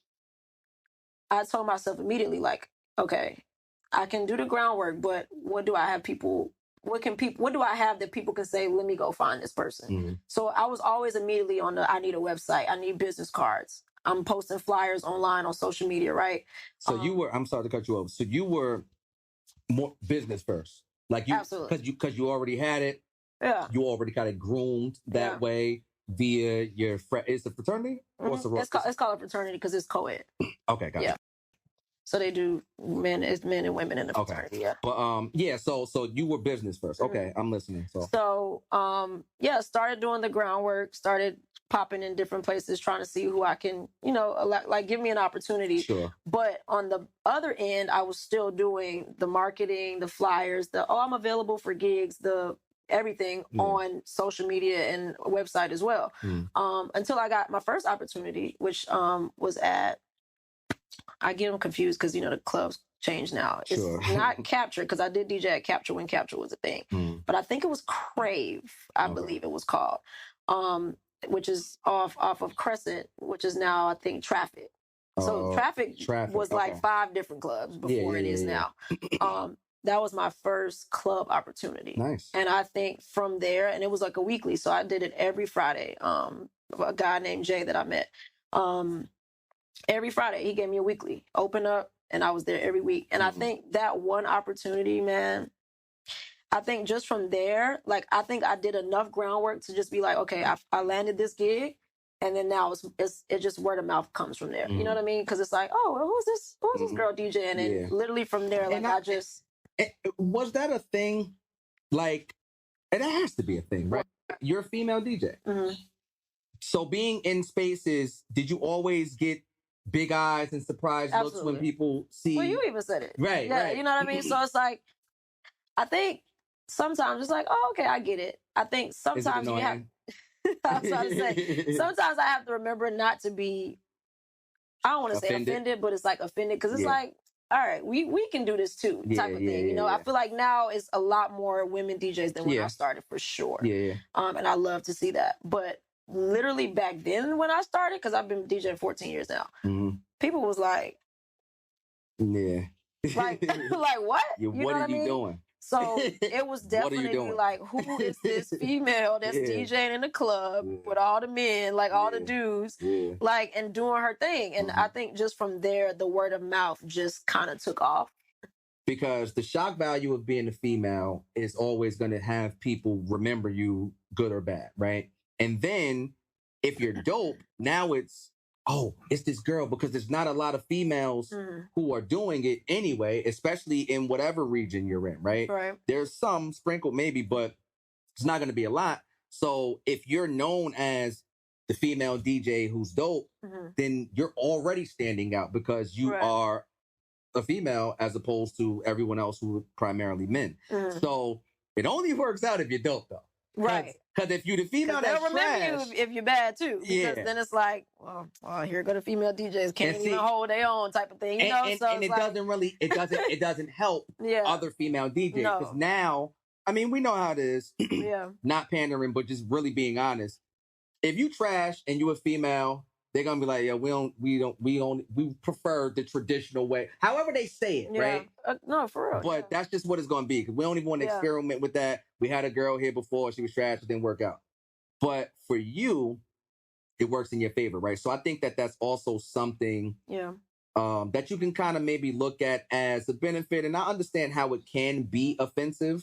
I told myself immediately, like, okay, I can do the groundwork, but what do I have what do I have that people can say, let me go find this person? So I was always immediately on I need a website. I need business cards. I'm posting flyers online on social media, right? So I'm sorry to cut you off. So you were more business first. Like, you, because you already had it. Yeah. You already kind of groomed that way via your is it fraternity? Or it's called a fraternity because it's co-ed. Okay, got it. So they do men and women in the fraternity. Yeah. But so you were business first. Okay, I'm listening. So started doing the groundwork, started popping in different places, trying to see who I can, like, give me an opportunity. Sure. But on the other end, I was still doing the marketing, the flyers, I'm available for gigs, the everything on social media and website as well. Until I got my first opportunity, which was at, I get them confused because, the clubs change now. It's not Capture, because I did DJ at Capture when Capture was a thing. But I think it was Crave, I believe it was called. Which is off of Crescent, which is now, I think, Traffic. So Traffic was like 5 different clubs before it is now. That was my first club opportunity. Nice. And I think from there, and it was like a weekly, so I did it every Friday. A guy named Jay that I met. Every Friday, he gave me a weekly, open up, and I was there every week. And I think that one opportunity, man, I think just from there, like, I think I did enough groundwork to just be like, okay, I landed this gig, and then now it's just word of mouth comes from there. You know what I mean? Because it's like, oh, well, who's this girl DJing? And literally from there, like, was that a thing? Like, and that has to be a thing, right? You're a female DJ. So being in spaces, did you always get big eyes and surprise looks when people see? Well, you even said it. Right, yeah, right. You know what I mean? So it's like, I think sometimes it's like, oh, okay, I get it. I think sometimes you have... I was trying to say, sometimes I have to remember not to be I don't want to say offended, but it's like offended because it's like, all right, we can do this too, type of thing. You know, I feel like now it's a lot more women DJs than when I started, for sure. Yeah. And I love to see that. But literally back then when I started, because I've been DJing 14 years now, people was like, like what? You know what are you doing? So it was definitely like, who is this female that's DJing in the club with all the men, like all the dudes, like, and doing her thing. And I think just from there, the word of mouth just kind of took off. Because the shock value of being a female is always going to have people remember you, good or bad, right? And then if you're dope, now it's this girl, because there's not a lot of females who are doing it anyway, especially in whatever region you're in, right? There's some sprinkled maybe, but it's not going to be a lot. So if you're known as the female DJ who's dope, then you're already standing out because you are a female as opposed to everyone else who are primarily men. So it only works out if you're dope, though. Right. Because if you're the female that's they'll remember you if you're bad too. Because then it's like, well, here go the female DJs can't even hold their own type of thing. You know? And it doesn't really, it doesn't help other female DJs. Because now, I mean, we know how it is. Not pandering, but just really being honest. If you trash and you're a female, they're gonna be like, yeah, we prefer the traditional way. However they say it, right? No, for real. But that's just what it's gonna be. Because we don't even want to experiment with that. We had a girl here before, she was trash, it didn't work out. But for you, it works in your favor, right? So I think that that's also something that you can kind of maybe look at as a benefit. And I understand how it can be offensive.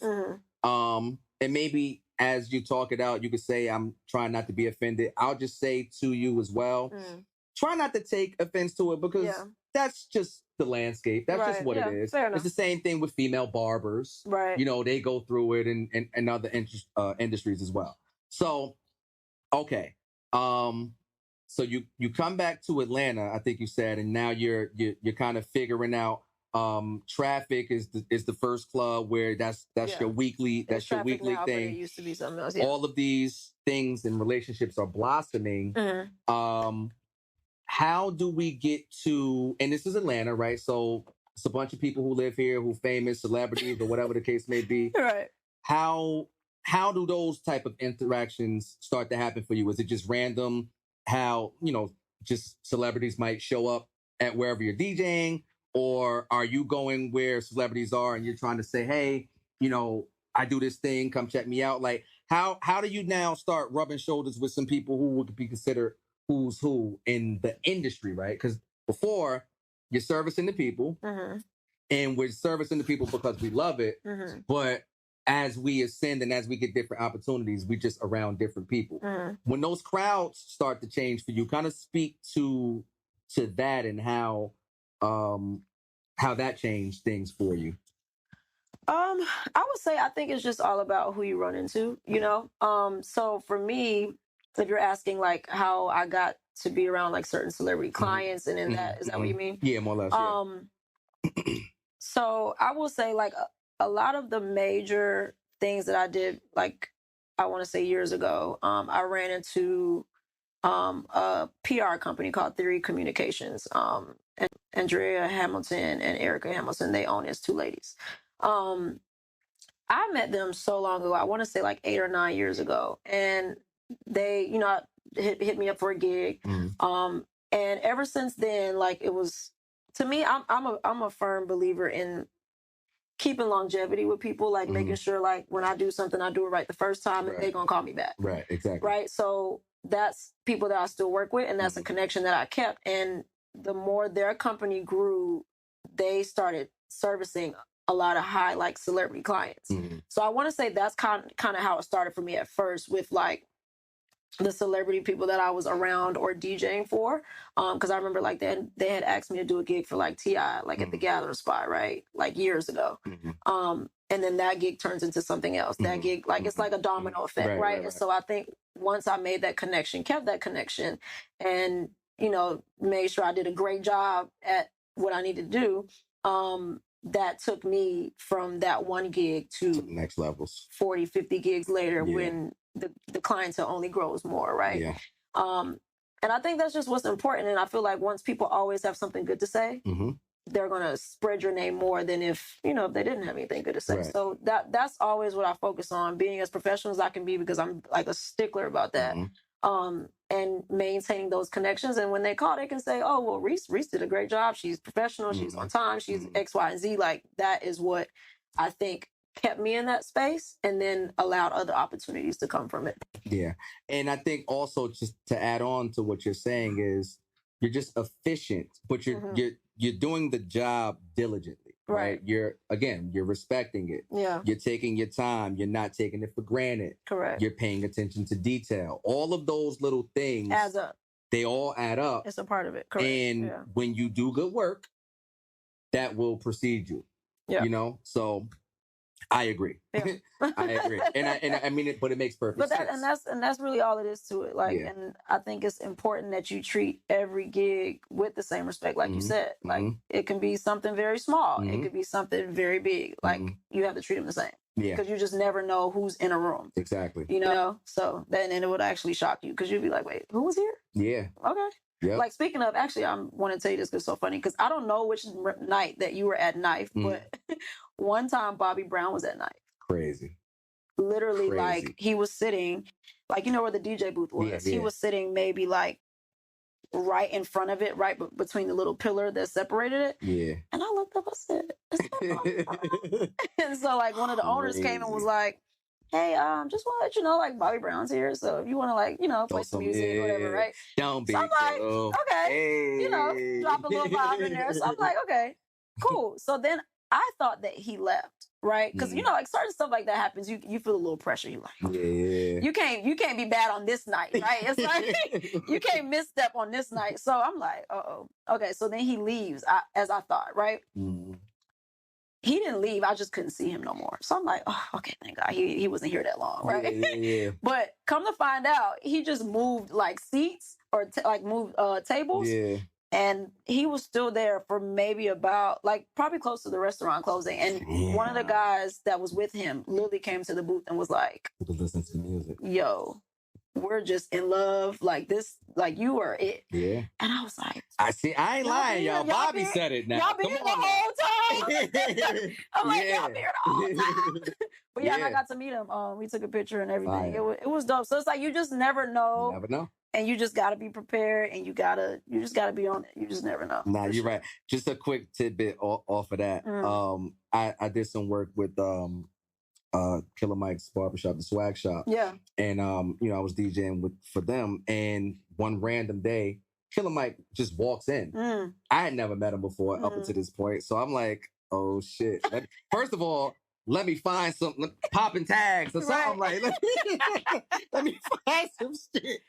And maybe as you talk it out, you could say, I'm trying not to be offended. I'll just say to you as well, try not to take offense to it, because that's just the landscape. That's just what it is. It's the same thing with female barbers. Right. You know, they go through it and other industries as well. So, okay. So you come back to Atlanta, I think you said, and now you're kind of figuring out Traffic is the first club where that's your weekly thing. But it used to be something else. All of these things and relationships are blossoming. How do we get to, and this is Atlanta, right? So it's a bunch of people who live here, who famous celebrities or whatever the case may be. Right. How do those type of interactions start to happen for you? Is it just random? How, just celebrities might show up at wherever you're DJing? Or are you going where celebrities are and you're trying to say, hey, I do this thing, come check me out? Like, how do you now start rubbing shoulders with some people who would be considered who's who in the industry, right? Because before, you're servicing the people, and we're servicing the people because we love it. But as we ascend and as we get different opportunities, we just around different people. When those crowds start to change for you, kind of speak to that and how that changed things for you. I would say I think it's just all about who you run into, So for me, if you're asking like how I got to be around like certain celebrity clients and in that, is that what you mean? Yeah, more or less. So I will say like a lot of the major things that I did, like I want to say years ago, I ran into a PR company called Theory Communications. And Andrea Hamilton and Erica Hamilton, they own it. It's two ladies. I met them so long ago. I want to say like 8 or 9 years ago. And they, hit me up for a gig. And ever since then, like it was, to me, I'm a firm believer in keeping longevity with people, like making sure like when I do something, I do it right the first time and they're going to call me back. Right, exactly. Right. So that's people that I still work with, and that's a connection that I kept. And the more their company grew, they started servicing a lot of high like celebrity clients. So I want to say that's kind of how it started for me at first, with like the celebrity people that I was around or DJing for. Because I remember like they had asked me to do a gig for like T.I. like at the Gathering Spot, right? Like years ago. And then that gig turns into something else. That gig, like it's like a domino effect, right? And so I think once I made that connection, kept that connection, and made sure I did a great job at what I needed to do, that took me from that one gig to next levels, 40, 50 gigs later, when the clientele only grows more, right? And I think that's just what's important. And I feel like once people always have something good to say, they're going to spread your name more than if, you know, if they didn't have anything good to say. Right. So that's always what I focus on, being as professional as I can be, because I'm like a stickler about that. And maintaining those connections. And when they call, they can say, oh, well, Reese did a great job. She's professional. She's on time. She's X, Y, and Z. Like, that is what I think kept me in that space, and then allowed other opportunities to come from it. Yeah. And I think also, just to add on to what you're saying, is you're just efficient, but you're doing the job diligently, right? You're respecting it. Yeah. You're taking your time. You're not taking it for granted. Correct. You're paying attention to detail. All of those little things adds up. They all add up. It's a part of it. Correct. And when you do good work, that will precede you. Yeah. You know, so I agree. Yeah. I agree. And I mean it, but it makes perfect sense. And that's really all it is to it. Like, and I think it's important that you treat every gig with the same respect, like you said. Like, it can be something very small. It could be something very big. Like, you have to treat them the same. Yeah. Because you just never know who's in a room. Exactly. You know? So then it would actually shock you, because you'd be like, wait, who was here? Yeah. Okay. Yep. Like, speaking of, actually, I want to tell you this because it's so funny, because I don't know which night that you were at Knife, but one time Bobby Brown was at Knife. Crazy. Literally, like, he was sitting, like, you know where the DJ booth was? Yeah. He was sitting maybe, like, right in front of it, right between the little pillar that separated it. Yeah. And I looked up, I said, it's not Bobby Brown. And so, like, one of the owners came and was like, hey, just want to let you know, like, Bobby Brown's here, so if you want to, like, you know, play some music or whatever, right? Don't be. So I'm like, okay, you know, drop a little vibe in there. So I'm like, okay, cool. So then I thought that he left, right? Because you know, like, certain stuff like that happens, you feel a little pressure. You're like, you can't be bad on this night, right? It's like you can't misstep on this night. So I'm like, okay. So then he leaves, as I thought, right? He didn't leave. I just couldn't see him no more. So I'm like, oh, okay, thank God. He wasn't here that long, right? Yeah. But come to find out, he just moved, like, seats or moved tables. Yeah. And he was still there for maybe about, like, probably close to the restaurant closing. And one of the guys that was with him literally came to the booth and was like, listen to the music. Yo, we're just in love. Like, this, like, you are it. Yeah. And I was like, I ain't lying, y'all. Bobby said it now. Y'all been here the whole time. I'm like, y'all been here the whole time. But and I got to meet him. We took a picture and everything. It was dope. So it's like, you just never know. You never know. And you just got to be prepared, and you just got to be on it. You just never know. Nah, you're right. Just a quick tidbit off of that. I did some work with Killer Mike's barbershop, the Swag Shop. Yeah. And you know, I was DJing for them, and one random day, Killer Mike just walks in. I had never met him before up until this point. So I'm like, oh shit. First of all, let me find some popping tags or something. Like, let me find some shit.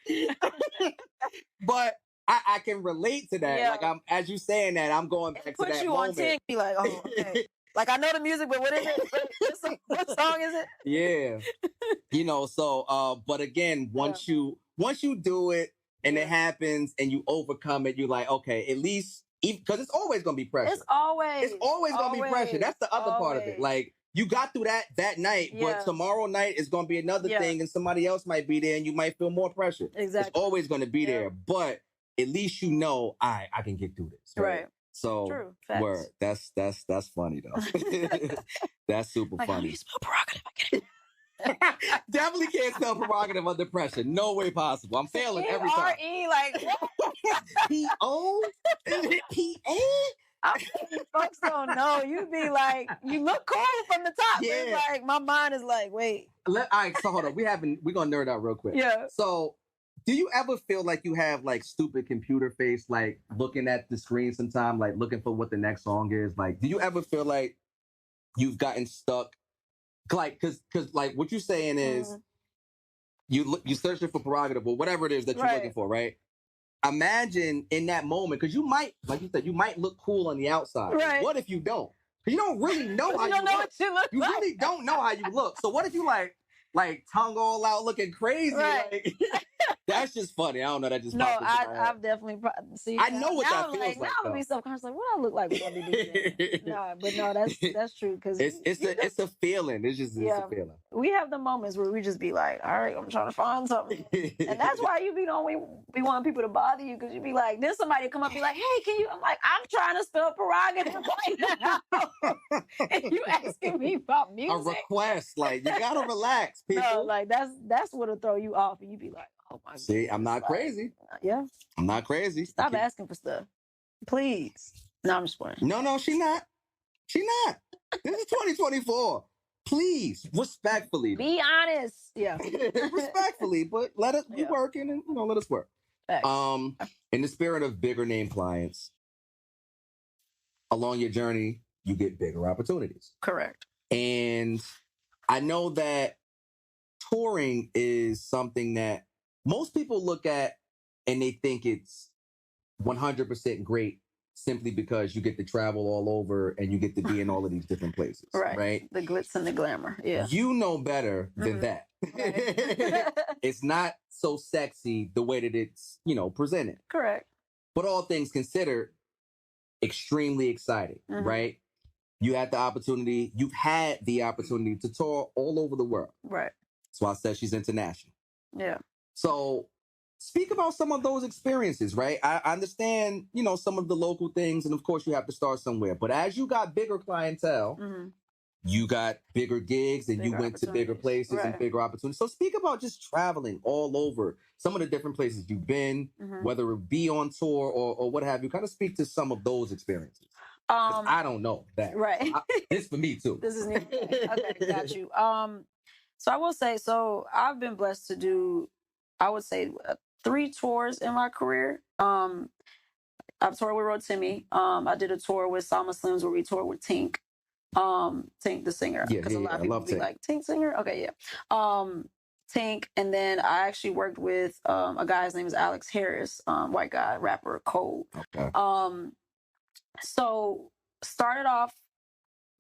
But I can relate to that. Yeah. Like, as you saying that, I'm going back to that moment. Put you on 10, be like, oh, okay. Like, I know the music, but what is it? What song is it? Yeah. You know, so, but again, once you do it and it happens and you overcome it, you're like, okay, at least, because it's always going to be pressure. It's always going to be pressure. That's the other part of it. Like, you got through that night, but tomorrow night is going to be another thing, and somebody else might be there, and you might feel more pressure. Exactly. It's always going to be there, but at least you know, I can get through this. Right. So, true. Word. That's funny though. That's super funny. How do you spell prerogative? I get it. Definitely can't spell prerogative under pressure. No way possible. I'm failing every time. P-R-E, like P-O? P-A? Folks don't know. You be like, you look cool from the top. Yeah. It's like, my mind is like, wait. All right, so hold on. We're gonna nerd out real quick. Yeah. So, do you ever feel like you have like stupid computer face, like looking at the screen sometime, like looking for what the next song is? Like, do you ever feel like you've gotten stuck? Like, cause like what you're saying is you searching for prerogative or whatever it is that you're looking for, right? Imagine in that moment, because you might, like you said, you might look cool on the outside. Right. What if you don't? You don't really know how you look. What you look you like. really don't know how you look. So what if you like, like tongue all out, looking crazy. Right. Like, that's just funny. I don't know. That just popped into my head. I've definitely seen. I know what that feels like. Now I'm gonna be subconscious. Like, what I look like when I be DJing? No, that's true because it's a feeling. It's just it's a feeling. We have the moments where we just be like, all right, I'm trying to find something, and that's why you be we want people to bother you because you be like, then somebody come up and be like, hey, can you? I'm like, I'm trying to spell prerogative right now, and you asking me about music. A request, like you gotta relax, people. No, like that's what'll throw you off, and you be like, oh my god. See, I'm not crazy. Yeah, I'm not crazy. Stop asking for stuff, please. No, I'm just playing. No, she not. She not. This is 2024. Please, respectfully. Be honest. Yeah. Respectfully, but let us be working and let us work. Thanks. In the spirit of bigger name clients, along your journey, you get bigger opportunities. Correct. And I know that touring is something that most people look at and they think it's 100% great simply because you get to travel all over and you get to be in all of these different places. Right? The glitz and the glamour. Yeah. You know better than that. Right. It's not so sexy the way that it's, presented. Correct. But all things considered, extremely exciting, right? You've had the opportunity to tour all over the world. Right. That's why I said she's international. Yeah. So speak about some of those experiences, right? I understand, some of the local things, and of course you have to start somewhere. But as you got bigger clientele, you got bigger gigs and you went to bigger places and bigger opportunities. So speak about just traveling all over, some of the different places you've been, whether it be on tour or what have you. Kind of speak to some of those experiences. I don't know that. Right. This for me too. This is new. Okay, got you. So I will say, I've been blessed to do, I would say, 3 tours in my career. I've toured with Rotimi. I did a tour with Sama Slims where we toured with Tink. Tink the singer. Because a lot of people be like, Tink singer? Okay, yeah. Tink, and then I actually worked with a guy, his name is Alex Harris, white guy, rapper, Cold. Okay. So started off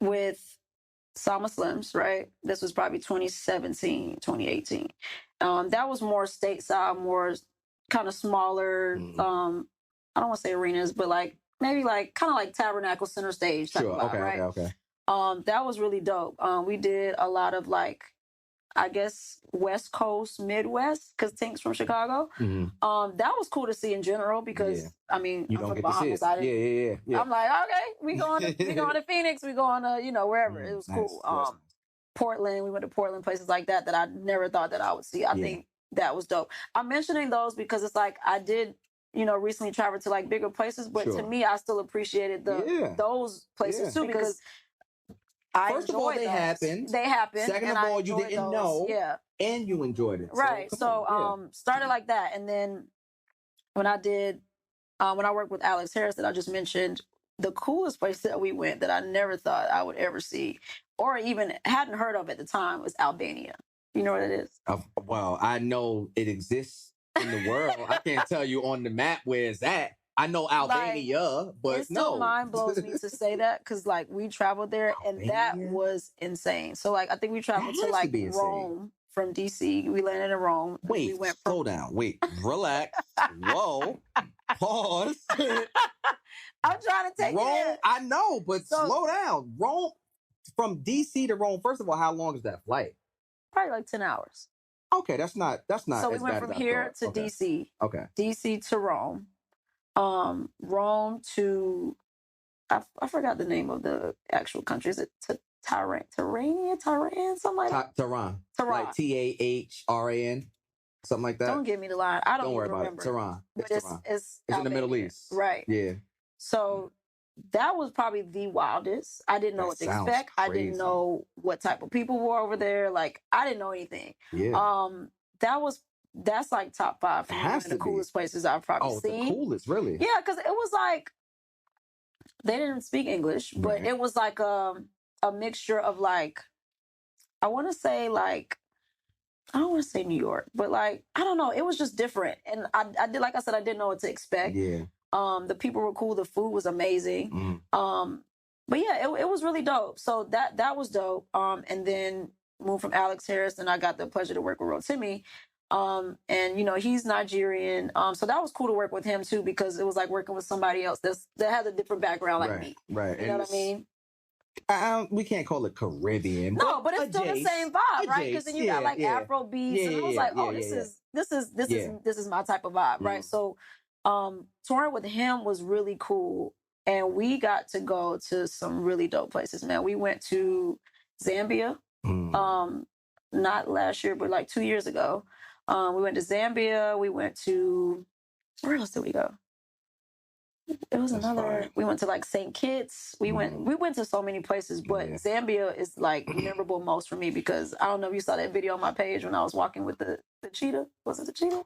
with Sama Slims, right? This was probably 2017, 2018. That was more stateside, more kind of smaller, I don't want to say arenas, but maybe kind of like Tabernacle Center Stage type of vibe, right? Okay. That was really dope. We did a lot of I guess West Coast, Midwest, because Tink's from Chicago. That was cool to see in general because I mean, you don't get to see it. Yeah. I'm like, okay, we going to Phoenix, we going to wherever. It was cool. Nice. Portland, we went to Portland, places like that I never thought that I would see. I think that was dope. I'm mentioning those because it's I did recently travel to bigger places, but to me, I still appreciated those places too because. First of all, they happened. Second of all, you didn't know. Yeah. And you enjoyed it. Right. So started like that. And then when I worked with Alex Harris that I just mentioned, the coolest place that we went that I never thought I would ever see or even hadn't heard of at the time was Albania. You know what it is? Well, I know it exists in the world. I can't tell you on the map where it's at. I know Albania, but it still mind blows me to say that because we traveled there and that was insane. So I think we traveled to Rome from DC. We landed in Rome. Wait, slow down. Wait, relax. Whoa, pause. I'm trying to take Rome. I know, but slow down. Rome from DC to Rome. First of all, how long is that flight? Probably 10 hours. Okay, that's not. So we went from here to DC. Okay. DC to Rome. Rome to I forgot the name of the actual country. Is it Tehran, something like that? Tehran. Like TAHRAN, something like that. Don't give me the line. I don't worry remember. About it. Tehran. It's in the Middle East, right? Yeah. So that was probably the wildest. I didn't know what to expect. Crazy. I didn't know what type of people were over there. I didn't know anything. Yeah. That's top 5 for me. One of the coolest places I've probably seen. The coolest, really? Yeah, because it was they didn't speak English, but it was a mixture of I want to say I don't want to say New York, but I don't know. It was just different, and I did I said I didn't know what to expect. Yeah. The people were cool. The food was amazing. But yeah, it was really dope. So that was dope. And then moved from Alex Harris, and I got the pleasure to work with Rotimi. And you know, he's Nigerian. So that was cool to work with him too, because it was like working with somebody else that has a different background like me. Right. You know what I mean? We can't call it Caribbean. No, but it's still the same vibe, right? Because then you got like Afro beats, and I was like, oh, this is my type of vibe, right? So, touring with him was really cool, and we got to go to some really dope places, man. We went to Zambia, not last year, but like 2 years ago. We went to Zambia. We went to, where else did we go? It was we went to like St. Kitts. We went to so many places, but Zambia is like memorable most for me because I don't know if you saw that video on my page when I was walking with the cheetah. Was it the cheetah?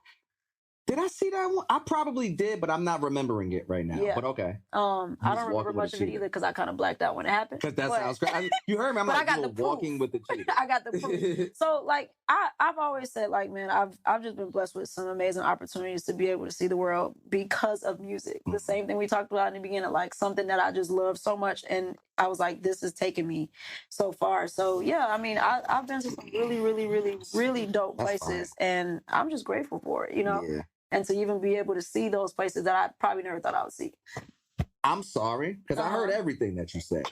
Did I see that one? I probably did, but I'm not remembering it right now. Yeah. But okay. I don't remember much of it either because I kind of blacked out when it happened. Because that sounds great. You heard me. I'm like, walking with the cheetah. I got the proof. So like, I've always said, like, man, I've just been blessed with some amazing opportunities to be able to see the world because of music. The same thing we talked about in the beginning, like something that I just love so much, and I was like, this is taking me so far. So yeah, I mean, I've been to some really, really, really, really dope places, and I'm just grateful for it, you know. Yeah. And to even be able to see those places that I probably never thought I would see. I'm sorry, because I heard everything that you said.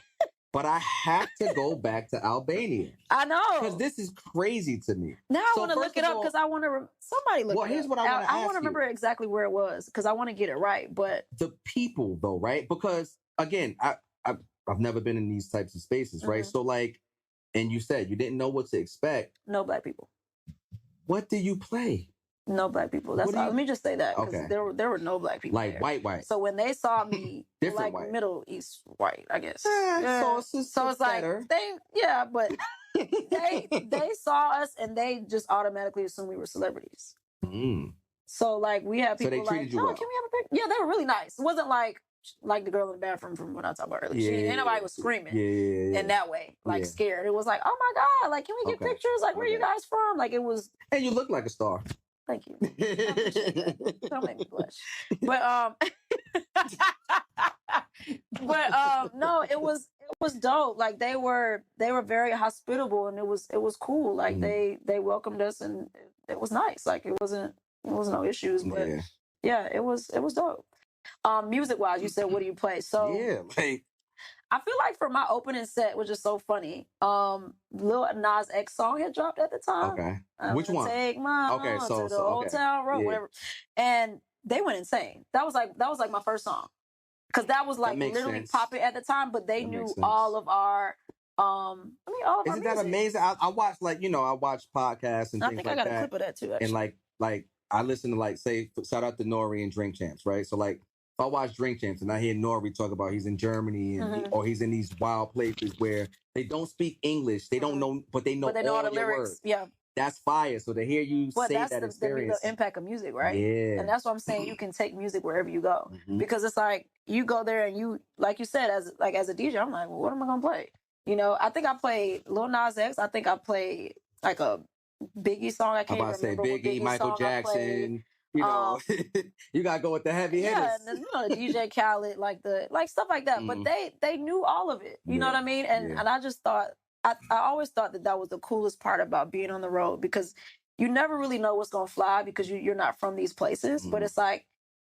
But I have to go back to Albania. I know. Because this is crazy to me. Now I want to look it up because I want to... Somebody look it up. Well, here's what I want to ask you. I want to remember exactly where it was because I want to get it right, but... The people, though, right? Because, again, I've never been in these types of spaces, right? So, like, and you said you didn't know what to expect. No Black people. What did you play? No Black people. That's all. Let me just say that because there were no Black people like there. white. So when they saw me, like white. Middle East white, I guess. So it's better. Like but they saw us and they just automatically assumed we were celebrities. So like we have people like, can we have a picture? Yeah, they were really nice. It wasn't like the girl in the bathroom from what I talked about earlier. Ain't nobody was screaming in that way, like scared. It was like, oh my God, like, can we get pictures? Like, where are you guys from? Like, it was. And you look like a star. Thank you. Don't make me blush. But no, it was dope. Like they were very hospitable, and it was cool. Like they welcomed us, and it was nice. Like it was no issues, but yeah, it was dope. Music wise, you said, what do you play? So I feel like for my opening set, which is so funny, Lil Nas X song had dropped at the time. Okay. Which one? Take my to the Old Town Road, whatever. And they went insane. That was like my first song. Because that was like literally popping at the time, but they knew all of our all of Isn't that amazing? I watch I watch podcasts and things like that. I think I got a clip of that too, actually. And like I listen to say shout out to Nori and Drink Champs, right? So like if I watch Drink Champs and I hear Nori talk about he's in Germany and or he's in these wild places where they don't speak English, they don't know, but they know all the lyrics. Words. Yeah, that's fire. So to hear you say that experience, the impact of music, right? Yeah, and that's what I'm saying. You can take music wherever you go because it's like you go there and you, like you said, as a DJ, I'm like, well, what am I gonna play? You know, I think I played Lil Nas X. I think I played like a Biggie song. I can't remember. Biggie, Michael Jackson. You know, you gotta go with the heavy hitters. Yeah, the DJ Khaled, like stuff like that. But they knew all of it. You know what I mean? And I just thought I always thought that was the coolest part about being on the road because you never really know what's gonna fly because you're not from these places. But it's like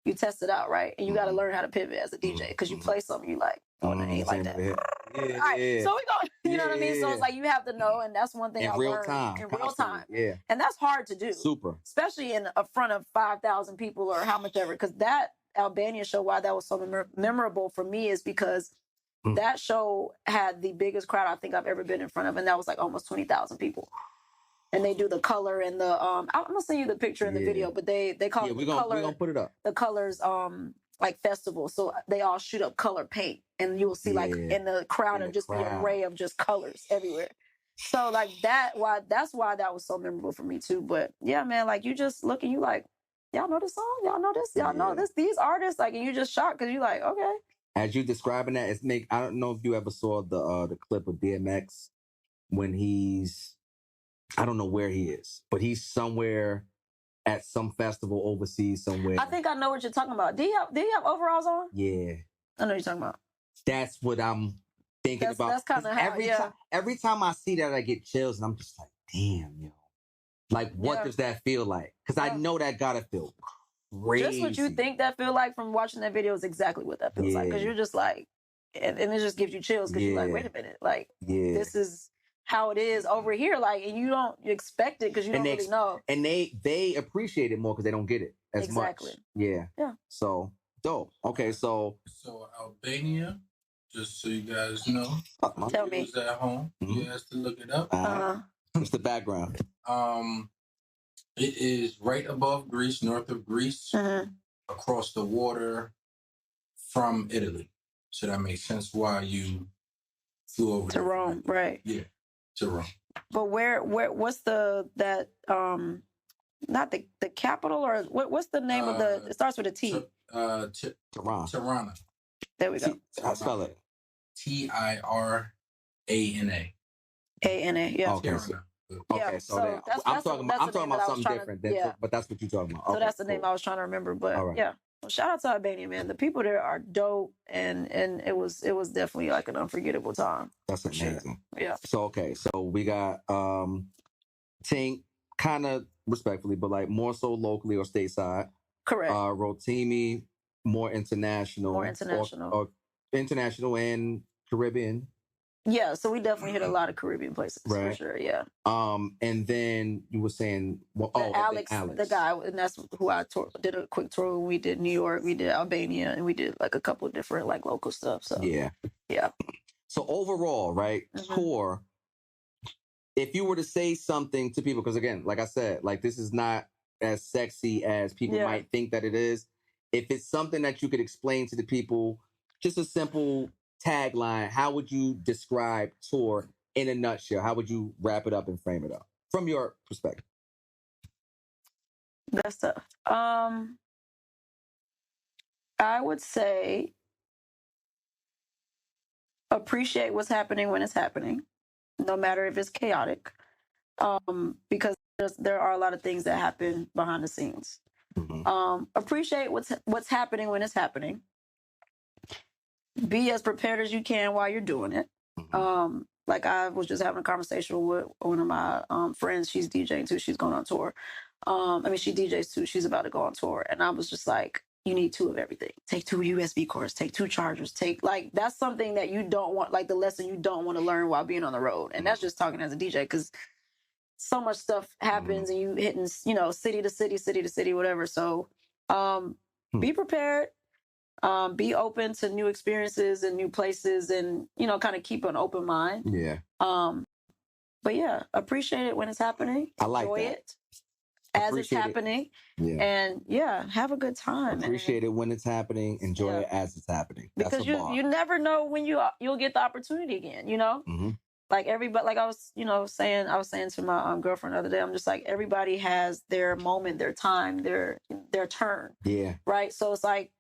you test it out, right? And you got to learn how to pivot as a DJ because you play something you like. Oh, it ain't like that. All right, so we go. You know what I mean? So it's like you have to know, and that's one thing I learned in real time. Yeah, and that's hard to do. Super, especially in front of 5,000 people or how much ever. Because that Albania show, why that was so memorable for me, is because that show had the biggest crowd I think I've ever been in front of, and that was like almost 20,000 people. And they do the color and the I'm gonna send you the picture in the video, but they call it the color. We're gonna put it up. The colors like festival, so they all shoot up color paint, and you will see like in the crowd and just the array of just colors everywhere. So like that's why that was so memorable for me too. But yeah, man, like you just look and you like, y'all know this song, y'all know this, y'all know this, these artists, like, and you just shocked because you're like, okay. As you describing that, I don't know if you ever saw the clip of DMX when he's. I don't know where he is, but he's somewhere at some festival overseas somewhere. I think I know what you're talking about. Do you have overalls on? Yeah. I know what you're talking about. That's what I'm thinking about. That's kind of how. Every time I see that, I get chills, and I'm just like, damn, yo. Like, what does that feel like? Because I know that gotta feel crazy. Just what you think that feel like from watching that video is exactly what that feels like. Because you're just like, and it just gives you chills because you're like, wait a minute, like, this is how it is over here. Like, and you don't expect it because you don't really know. And they appreciate it more because they don't get it as much. Yeah. So dope. Okay, so Albania, just so you guys know, tell me. Who's at home? You have to look it up. What's the background? It is right above Greece, north of Greece, across the water from Italy. So that makes sense why you flew over to Rome, right? Yeah, to Rome. But what's that not the capital, or what's the name of the? It starts with a T. Tirana. There we go. I'll spell it. Tirana. Yeah. Okay. So I'm talking about something different. But that's what you're talking about. So that's the name I was trying to remember. But yeah. Well, shout out to Albania, man. The people there are dope, and it was definitely like an unforgettable time. That's amazing. Yeah. So so we got Tink, kind of respectfully, but like more so locally or stateside. Correct. Rotimi, more international. Or international and Caribbean. Yeah, so we definitely hit a lot of Caribbean places for sure. Yeah. And then you were saying, Alex, the guy, and that's who I did a quick tour. We did New York, we did Albania, and we did like a couple of different like local stuff. So yeah. So overall, right, tour. If you were to say something to people, because again, like I said, like this is not as sexy as people might think that it is. If it's something that you could explain to the people, just a simple tagline, how would you describe tour in a nutshell? How would you wrap it up and frame it up from your perspective? That's tough. I would say appreciate what's happening when it's happening, no matter if it's chaotic, because there are a lot of things that happen behind the scenes. Appreciate what's happening when it's happening. Be as prepared as you can while you're doing it. Like I was just having a conversation with one of my friends. She's DJing too. She's going on tour. She DJs too. She's about to go on tour. And I was just like, you need 2 of everything. Take 2 USB cords. Take 2 chargers. That's something that you don't want, like the lesson you don't want to learn while being on the road. And that's just talking as a DJ, because so much stuff happens and you hitting, city to city, whatever. So be prepared. Be open to new experiences and new places, and kind of keep an open mind. Yeah. But yeah, appreciate it when it's happening. I like Enjoy that. it as it's happening. And have a good time. Appreciate it when it's happening. Enjoy it as it's happening. Because you never know when you'll get the opportunity again. Like everybody, like I was saying to my girlfriend the other day, I'm just like, everybody has their moment, their time, their turn. Yeah. Right. So it's like,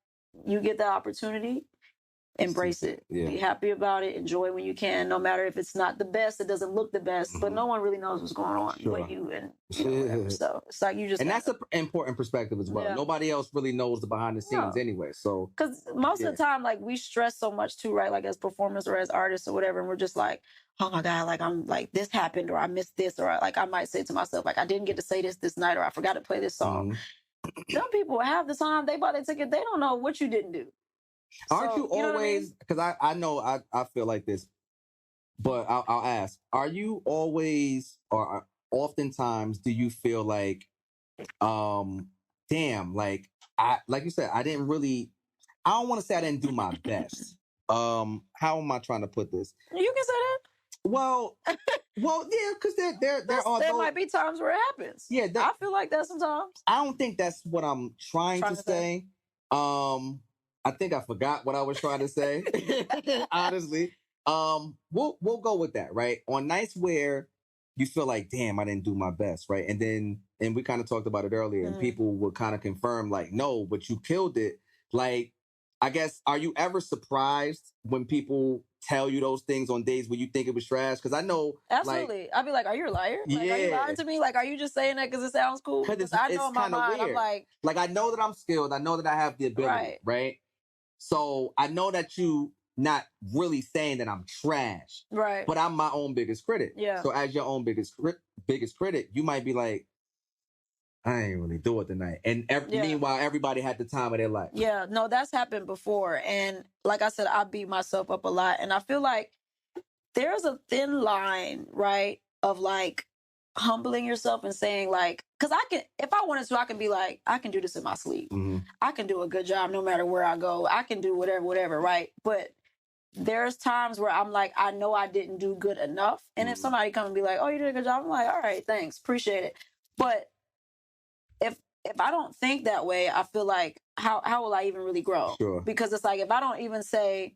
you get the opportunity, embrace it. Be happy about it. Enjoy when you can, no matter if it's not the best, it doesn't look the best, but no one really knows what's going on but you and whatever. So it's like you just. And that's an important perspective as well. Nobody else really knows the behind the scenes anyway. So because most of the time, like we stress so much too, right? Like as performers or as artists or whatever, and we're just like, oh my God, like I'm like this happened, or I missed this, or like I might say to myself, like I didn't get to say this night, or I forgot to play this song. Some people have the time, they bought their ticket, they don't know what you didn't do. Aren't you always, because I know I feel like this, but I'll ask, are you always, or oftentimes do you feel like, damn, like you said, I don't want to say I didn't do my best. How am I trying to put this? You can say that. Well, yeah, because there might be times where it happens. Yeah, I feel like that sometimes. I don't think that's what I'm trying to say. I think I forgot what I was trying to say. Honestly, we'll go with that, right? On nights where you feel like, damn, I didn't do my best, right? And we kind of talked about it earlier, and people would kind of confirm, like, no, but you killed it. Like, I guess, are you ever surprised when people tell you those things on days when you think it was trash? Because I know, absolutely, I'd be like, "Are you a liar? Like, are you lying to me? Like, are you just saying that because it sounds cool?" Because I know in my mind, weird. I'm like, I know that I'm skilled. I know that I have the ability, right? So I know that you not really saying that I'm trash. Right. But I'm my own biggest critic. Yeah. So as your own biggest critic, you might be like, I ain't really do it tonight. And meanwhile, everybody had the time of their life. Yeah, no, that's happened before. And like I said, I beat myself up a lot. And I feel like there's a thin line, right, of like humbling yourself and saying like, because I can, if I wanted to, I can be like, I can do this in my sleep. Mm-hmm. I can do a good job no matter where I go. I can do whatever, right? But there's times where I'm like, I know I didn't do good enough. And if somebody come and be like, oh, you did a good job, I'm like, all right, thanks, appreciate it. But if I don't think that way, I feel like how will I even really grow? Sure. Because it's like if I don't even say,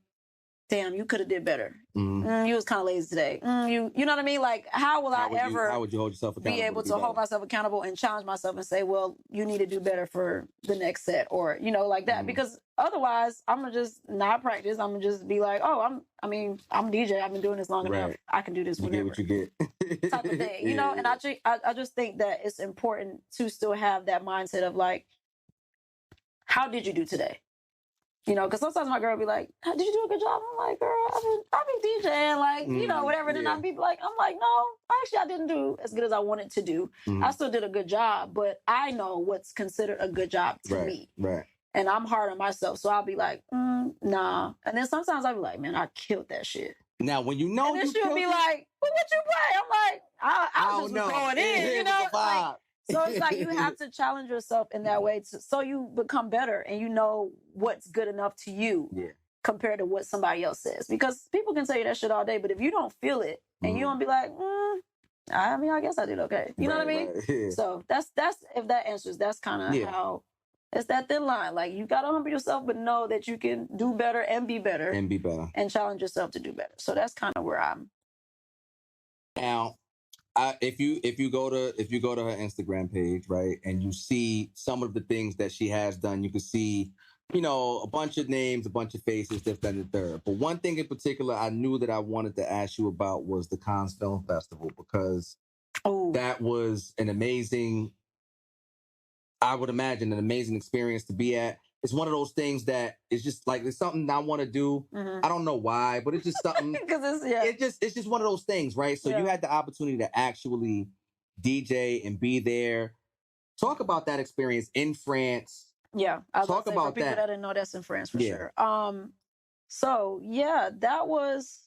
damn, you could have did better. You was kind of lazy today. You know what I mean? Like how would you hold yourself accountable be able to hold myself accountable and challenge myself and say, well, you need to do better for the next set, or like that. Because otherwise I'm gonna just not practice. I'm gonna just be like, oh, I'm DJ. I've been doing this long enough. I can do this whenever. You get what you get. Type of thing, And I just think that it's important to still have that mindset of like, how did you do today? Because sometimes my girl be like, did you do a good job? I'm like, girl, I've been DJing, like, whatever. Then I'm like, no, actually, I didn't do as good as I wanted to do. I still did a good job, but I know what's considered a good job to me. Right. And I'm hard on myself. So I'll be like, nah. And then sometimes I'll be like, man, I killed that shit. Now, when you know, and then she'll be like, well, what you play? I'm like, I was just going in, Like, so it's like you have to challenge yourself in that way so you become better and you know what's good enough to you compared to what somebody else says. Because people can tell you that shit all day, but if you don't feel it and you don't be like, I guess I did okay. You know what I mean? Right. Yeah. So that's if that answers, that's kind of how it's that thin line. Like you gotta humble yourself, but know that you can do better and be better. And challenge yourself to do better. So that's kind of where I'm. Now, if you go to her Instagram page, right, and you see some of the things that she has done, you can see, a bunch of names, a bunch of faces, this, that, and the third. But one thing in particular I knew that I wanted to ask you about was the Cannes Film Festival, because that was an amazing, I would imagine, an amazing experience to be at. It's one of those things that is just like, it's something I want to do. I don't know why, but it's just something. Because it's just one of those things, right? So you had the opportunity to actually DJ and be there. Talk about that experience in France. Yeah, talk about for people that didn't know, that's in France for sure. So yeah, that was.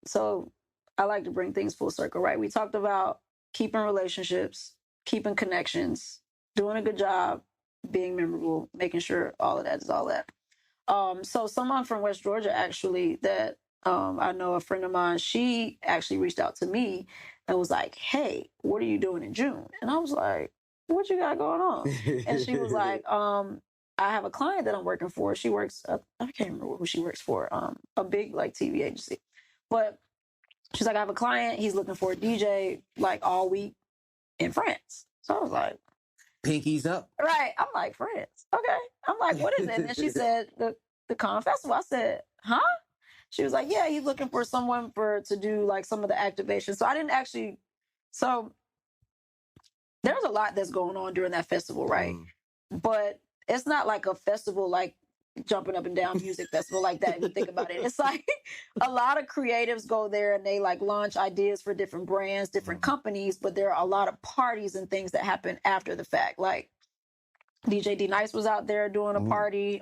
So I like to bring things full circle, right? We talked about keeping relationships, keeping connections, doing a good job, being memorable, making sure all of that is all that. So someone from West Georgia, actually, that I know, a friend of mine, she actually reached out to me and was like, hey, what are you doing in June? And I was like, what you got going on? And she was like, I have a client that I'm working for. She works, I can't remember who she works for, a big like TV agency. But she's like, I have a client. He's looking for a DJ like all week in France. So I was like, pinkies up. Right. I'm like, France. Okay. I'm like, what is it? And she said, the Cannes Festival. I said, huh? She was like, yeah, he's looking for someone to do like some of the activation. So I didn't actually, so there's a lot that's going on during that festival, right? But it's not like a festival like jumping up and down music festival like that, if you think about it. It's like a lot of creatives go there and they like launch ideas for different brands, different companies, but there are a lot of parties and things that happen after the fact. Like DJ D Nice was out there doing a party.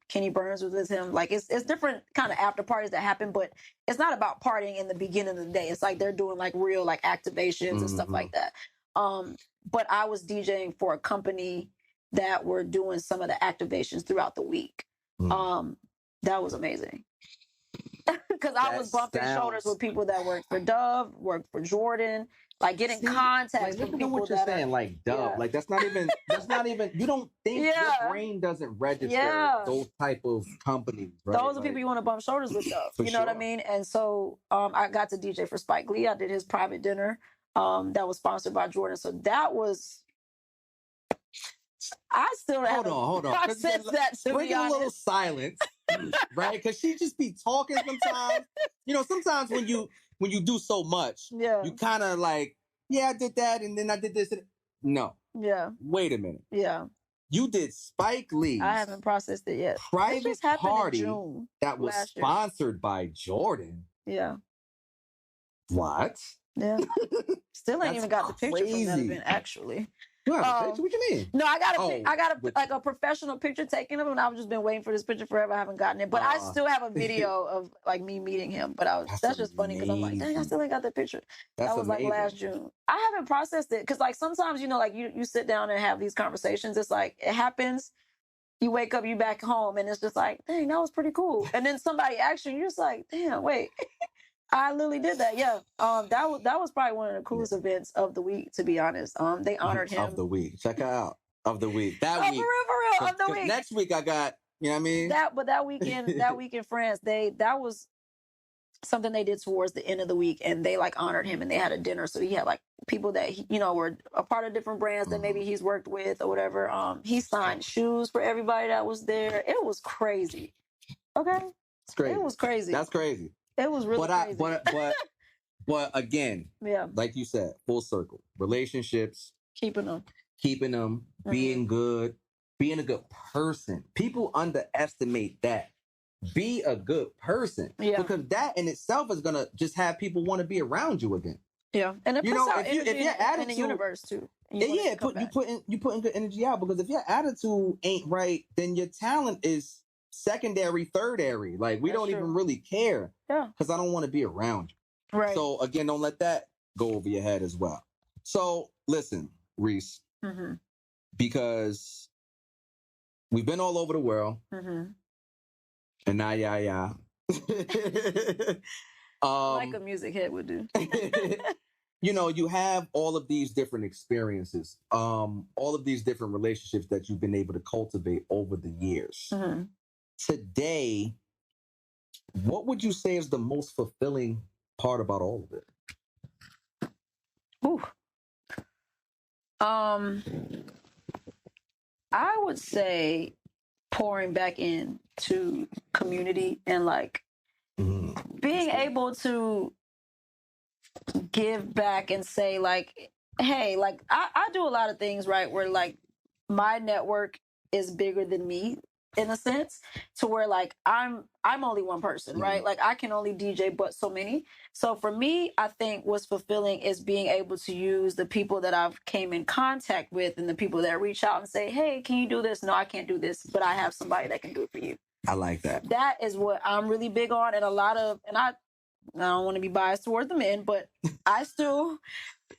Kenny Burns was with him. Like it's different kind of after parties that happen, but it's not about partying in the beginning of the day. It's like they're doing like real like activations and stuff like that. But I was DJing for a company that were doing some of the activations throughout the week. That was amazing. Because I was bumping shoulders with people that worked for Dove, worked for Jordan, like getting contacts with people what you're that saying, like Dove. Like that's not even, you don't think, your brain doesn't register those type of companies, right? Those are people you want to bump shoulders with, Dove. You know what I mean? And so I got to DJ for Spike Lee. I did his private dinner that was sponsored by Jordan. So that was, I still hold on. Process that, to bring be a little silence, right? Because she just be talking sometimes. Sometimes when you do so much, you kind of like, I did that, and then I did this. No. Yeah. Wait a minute. Yeah. You did Spike Lee's. I haven't processed it yet. Private party that was sponsored by Jordan. Yeah. What? Yeah. Still ain't even got the picture from that event, actually. You have a picture? What you mean? No, I got a professional picture taken of him, and I've just been waiting for this picture forever. I haven't gotten it, but I still have a video of like me meeting him. But that's just funny because I'm like, dang, I still ain't got that picture. That was like last June. I haven't processed it because like sometimes like you sit down and have these conversations. It's like it happens. You wake up, you back home, and it's just like, dang, that was pretty cool. And then somebody asks you, you're just like, damn, wait. I literally did that. Yeah. That was probably one of the coolest events of the week, to be honest. They honored him. Of the week. Check it out. Of the week. That week. For real. Of the week. Next week I got, you know what I mean? That week in France, that was something they did towards the end of the week, and they like honored him, and they had a dinner. So he had like people that were a part of different brands that maybe he's worked with or whatever. He signed shoes for everybody that was there. It was crazy. Okay. It's crazy. It was crazy. That's crazy. It was really crazy. But again, yeah, like you said, full circle. Relationships, keeping them, being good, being a good person. People underestimate that. Be a good person, because that in itself is gonna just have people want to be around you again. Yeah, and it puts out if your attitude in the universe too. You putting good energy out, because if your attitude ain't right, then your talent is secondary, thirdary. Like we don't even really care. Yeah. Because I don't want to be around you. Right. So again, don't let that go over your head as well. So listen, Reese, because we've been all over the world. And now, like a music head would do. You have all of these different experiences, all of these different relationships that you've been able to cultivate over the years. Today, what would you say is the most fulfilling part about all of it? Ooh. I would say pouring back into community and like being able to give back and say like, hey, like I do a lot of things, right, where like my network is bigger than me in a sense, to where like I'm only one person, right? Like I can only DJ but so many. So for me, I think what's fulfilling is being able to use the people that I've came in contact with and the people that reach out and say, hey, can you do this? No, I can't do this, but I have somebody that can do it for you. I like that. That is what I'm really big on. And I don't want to be biased towards the men, but I still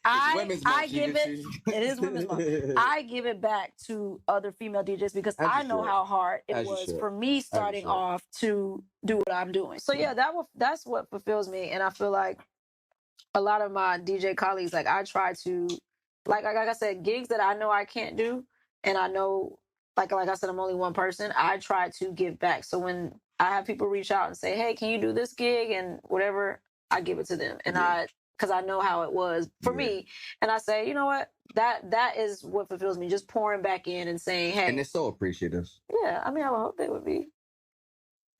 I give it. It is women's month. I give it back to other female DJs because I know how hard it was for me starting off to do what I'm doing. So yeah, that's what fulfills me, and I feel like a lot of my DJ colleagues, like I try to, like I said, gigs that I know I can't do, and I know, like I said, I'm only one person. I try to give back. So when I have people reach out and say, "Hey, can you do this gig?" and whatever, I give it to them, and because I know how it was for me. And I say, you know what? That is what fulfills me. Just pouring back in and saying, hey. And they're so appreciative. Yeah. I mean, I would hope they would be.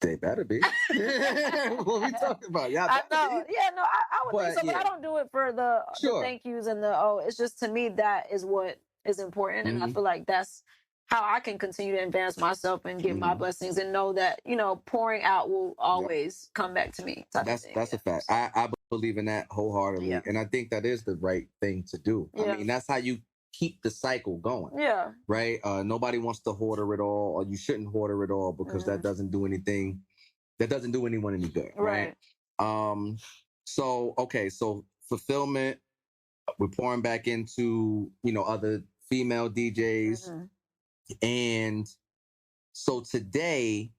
They better be. What are we talking about? Yeah, I know. Yeah, no, I would think so, but I don't do it for the thank yous and it's just, to me, that is what is important. And I feel like that's how I can continue to advance myself and give my blessings and know that, pouring out will always come back to me. That's a fact. I believe in that wholeheartedly. Yeah. And I think that is the right thing to do. Yeah. I mean, that's how you keep the cycle going. Yeah. Right? Nobody wants to hoarder it all, or you shouldn't hoarder it all, because that doesn't do anything. That doesn't do anyone any good. Right. So fulfillment, we're pouring back into, other female DJs. And so today,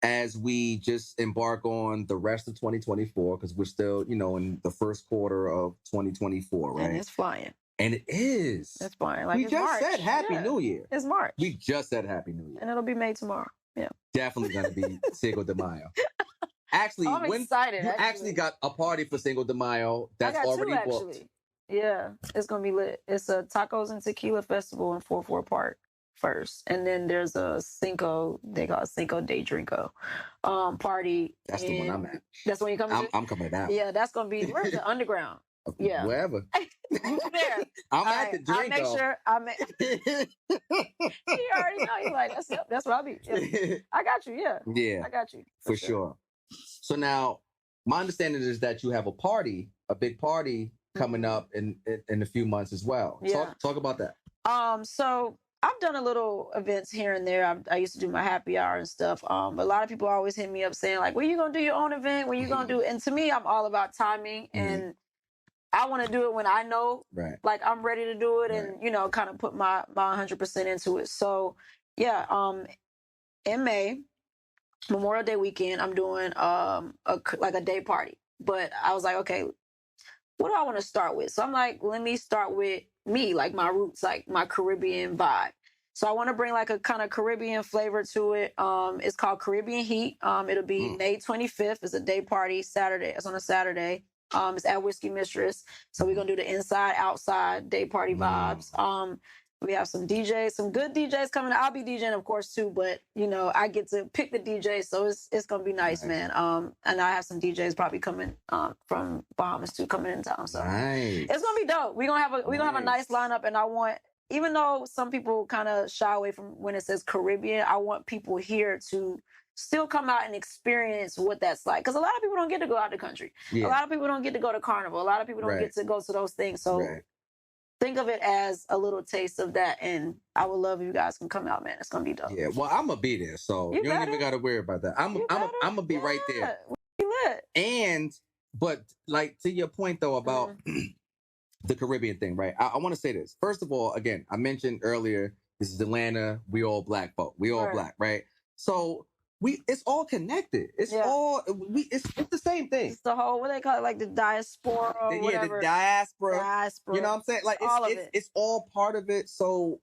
as we just embark on the rest of 2024, because we're still, in the first quarter of 2024, right? And it's flying. And it is. It's flying. Like, we just said Happy New Year. It's March. We just said Happy New Year. And it'll be made tomorrow. Yeah. Definitely going to be Cinco de Mayo. Actually, I'm excited. You actually got a party for Cinco de Mayo that's already booked. Yeah. It's going to be lit. It's a Tacos and Tequila Festival in 44 Park first, and then there's a Cinco, they call it Cinco de Drinko party. That's the one I'm at. That's when you come. I'm coming down. Yeah, that's gonna be, where's the underground? Yeah. Wherever. There. I'm at the drink. I make sure. You already know. You're like, that's what I'll be. Yeah. I got you. Yeah. Yeah. I got you. For sure. So now, my understanding is that you have a big party coming up in a few months as well. Yeah. Talk about that. So I've done a little events here and there. I used to do my happy hour and stuff. But a lot of people always hit me up saying like, when you going to do your own event? When you going to do? And to me, I'm all about timing and I want to do it when I know, like I'm ready to do it and, you know, kind of put my 100% into it. So yeah, in May, Memorial Day weekend, I'm doing a day party. But I was like, okay, what do I want to start with? So I'm like, let me start with me, like my roots, like my Caribbean vibe. So I want to bring like a kind of Caribbean flavor to it. It's called Caribbean Heat. It'll be May 25th. It's a day party, Saturday. It's on a Saturday. It's at Whiskey Mistress. So we're going to do the inside, outside day party vibes. We have some DJs, some good DJs coming. I'll be DJing, of course, too. But, you know, I get to pick the DJ. So it's going to be nice, man. And I have some DJs probably coming from Bahamas, too, coming in town. So it's going to be dope. We're going to have a nice lineup. And I want, even though some people kind of shy away from when it says Caribbean, I want people here to still come out and experience what that's like. Because a lot of people don't get to go out the country. Yeah. A lot of people don't get to go to Carnival. A lot of people don't get to go to those things. So think of it as a little taste of that. And I would love if you guys can come out, man. It's going to be dope. Yeah, well, I'm going to be there. So you don't even got to worry about that. I'm going to be right there. And, but like to your point, though, about the Caribbean thing, right? I want to say this. First of all, again, I mentioned earlier, this is Atlanta. We all black folk. We all black, right? So it's all connected. It's all it's the same thing. It's the whole, what they call it, like the diaspora or whatever. The diaspora. You know what I'm saying? Like it's all part of it. So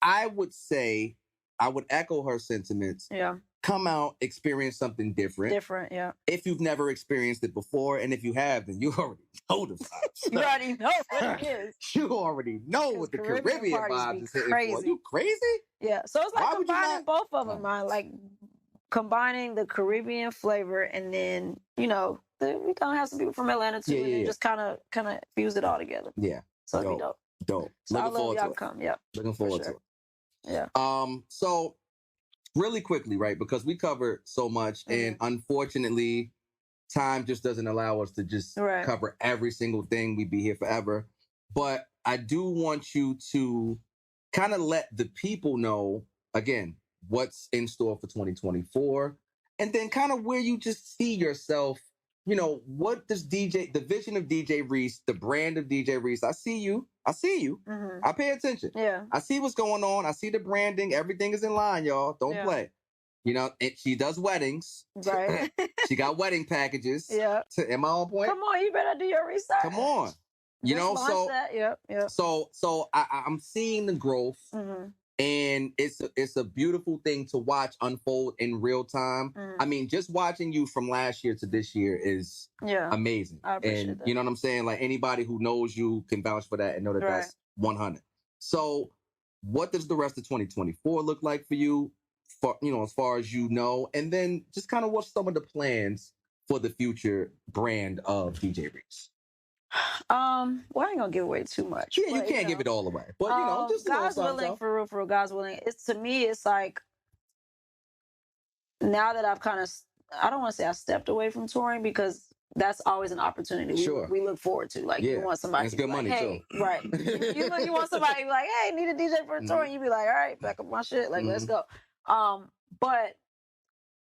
I would say, I would echo her sentiments. Yeah. Come out, experience something different. Yeah. If you've never experienced it before, and if you have, then you already know the vibes. You already know what it is. You already know what the Caribbean vibes is hitting for. You crazy? Yeah. So it's like combining both of them, man. Like combining the Caribbean flavor, and then we gonna have some people from Atlanta too, and then just kind of fuse it all together. Yeah. So it'll be dope. Dope. So looking forward to it. Come. Yeah. Looking forward to it. Yeah. So really quickly, right? Because we covered so much, and unfortunately, time just doesn't allow us to just cover every single thing. We'd be here forever. But I do want you to kind of let the people know, again, what's in store for 2024, and then kind of where you just see yourself. What does the vision of DJ Reese, the brand of DJ Reese, I see you. I pay attention. Yeah. I see what's going on. I see the branding. Everything is in line, y'all. Don't play. She does weddings. Right. She got wedding packages. Yeah. Am I on point? Come on, you better do your research. Come on. So that. Yep. So I'm seeing the growth. And it's a beautiful thing to watch unfold in real time. I mean, just watching you from last year to this year is amazing. I appreciate that. You know what I'm saying? Like, anybody who knows you can vouch for that and know that that's 100. So what does the rest of 2024 look like for you, as far as you know? And then just kind of what's some of the plans for the future brand of DJ Reese? Well, I ain't gonna give away too much. Yeah, you can't give it all away. But just God's willing, for real, God's willing. To me, it's like now that I've kind of, I don't want to say I stepped away from touring, because that's always an opportunity we look forward to. Like, you want somebody to be like, hey, right. you want somebody to be like, hey, need a DJ for a tour, and you be like, all right, back up my shit, like, let's go. But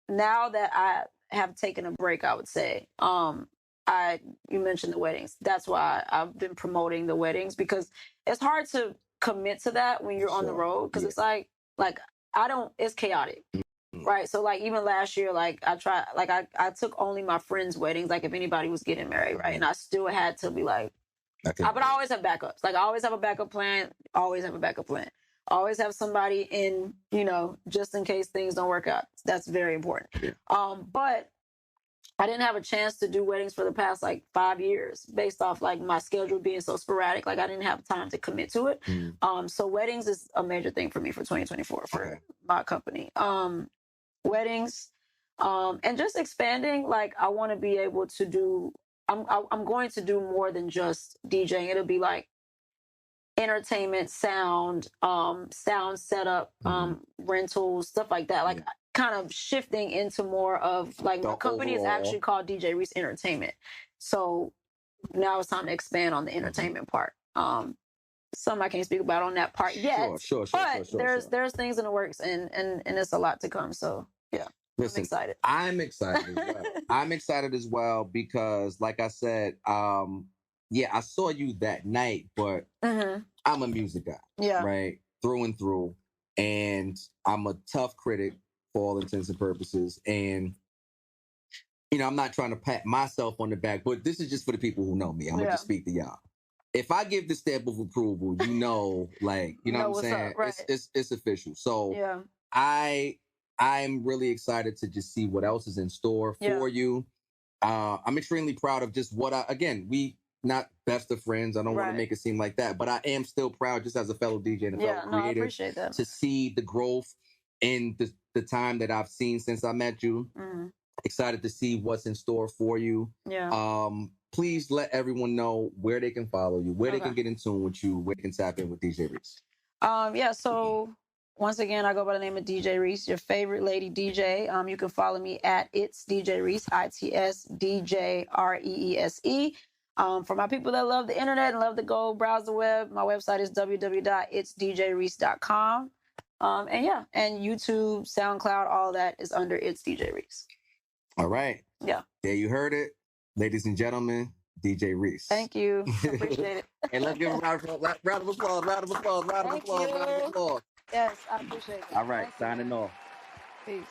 now that I have taken a break, I would say, you mentioned the weddings. That's why I've been promoting the weddings, because it's hard to commit to that when you're on the road, because it's like it's chaotic. Right. So like even last year, like I took only my friends' weddings, like if anybody was getting married, right? And I still had to be like, but I always have backups. Like I always have a backup plan. Always have somebody in, just in case things don't work out. That's very important. But I didn't have a chance to do weddings for the past like 5 years, based off like my schedule being so sporadic. Like I didn't have time to commit to it. So weddings is a major thing for me for 2024 for my company. Weddings, and just expanding. Like I want to be able to do I'm going to do more than just DJing. It'll be like entertainment, sound setup, rentals, stuff like that. Like kind of shifting into more of like my company is actually called DJ Reese Entertainment. So now it's time to expand on the entertainment part. Some I can't speak about on that part yet. Sure. There's things in the works and it's a lot to come. So yeah. Listen, I'm excited as well. I'm excited as well because, like I said, I saw you that night, but I'm a music guy, right? Through and through. And I'm a tough critic for all intents and purposes. And, you know, I'm not trying to pat myself on the back, but this is just for the people who know me. I'm going to just speak to y'all. If I give the stamp of approval, you know, like, you know what I'm saying? Up, right. It's official. So I'm really excited to just see what else is in store for you. I'm extremely proud of just what we not best of friends. I don't want to make it seem like that, but I am still proud just as a fellow DJ and a fellow creator I appreciate that. To see the growth in the time that I've seen since I met you. Excited to see what's in store for you. Please let everyone know where they can follow you, where they can get in tune with you, where they can tap in with DJ Reese. So once again, I go by the name of DJ Reese, your favorite lady DJ. You can follow me at It's DJ Reese, ITSDJREESE. For my people that love the internet and love to go browse the web, my website is www.itsdjreese.com. And YouTube, SoundCloud, all that is under It's DJ Reese. All right. Yeah. There you heard it. Ladies and gentlemen, DJ Reese. Thank you. Appreciate it. And let's give a round of applause. Yes, I appreciate it. All right, signing off. Peace.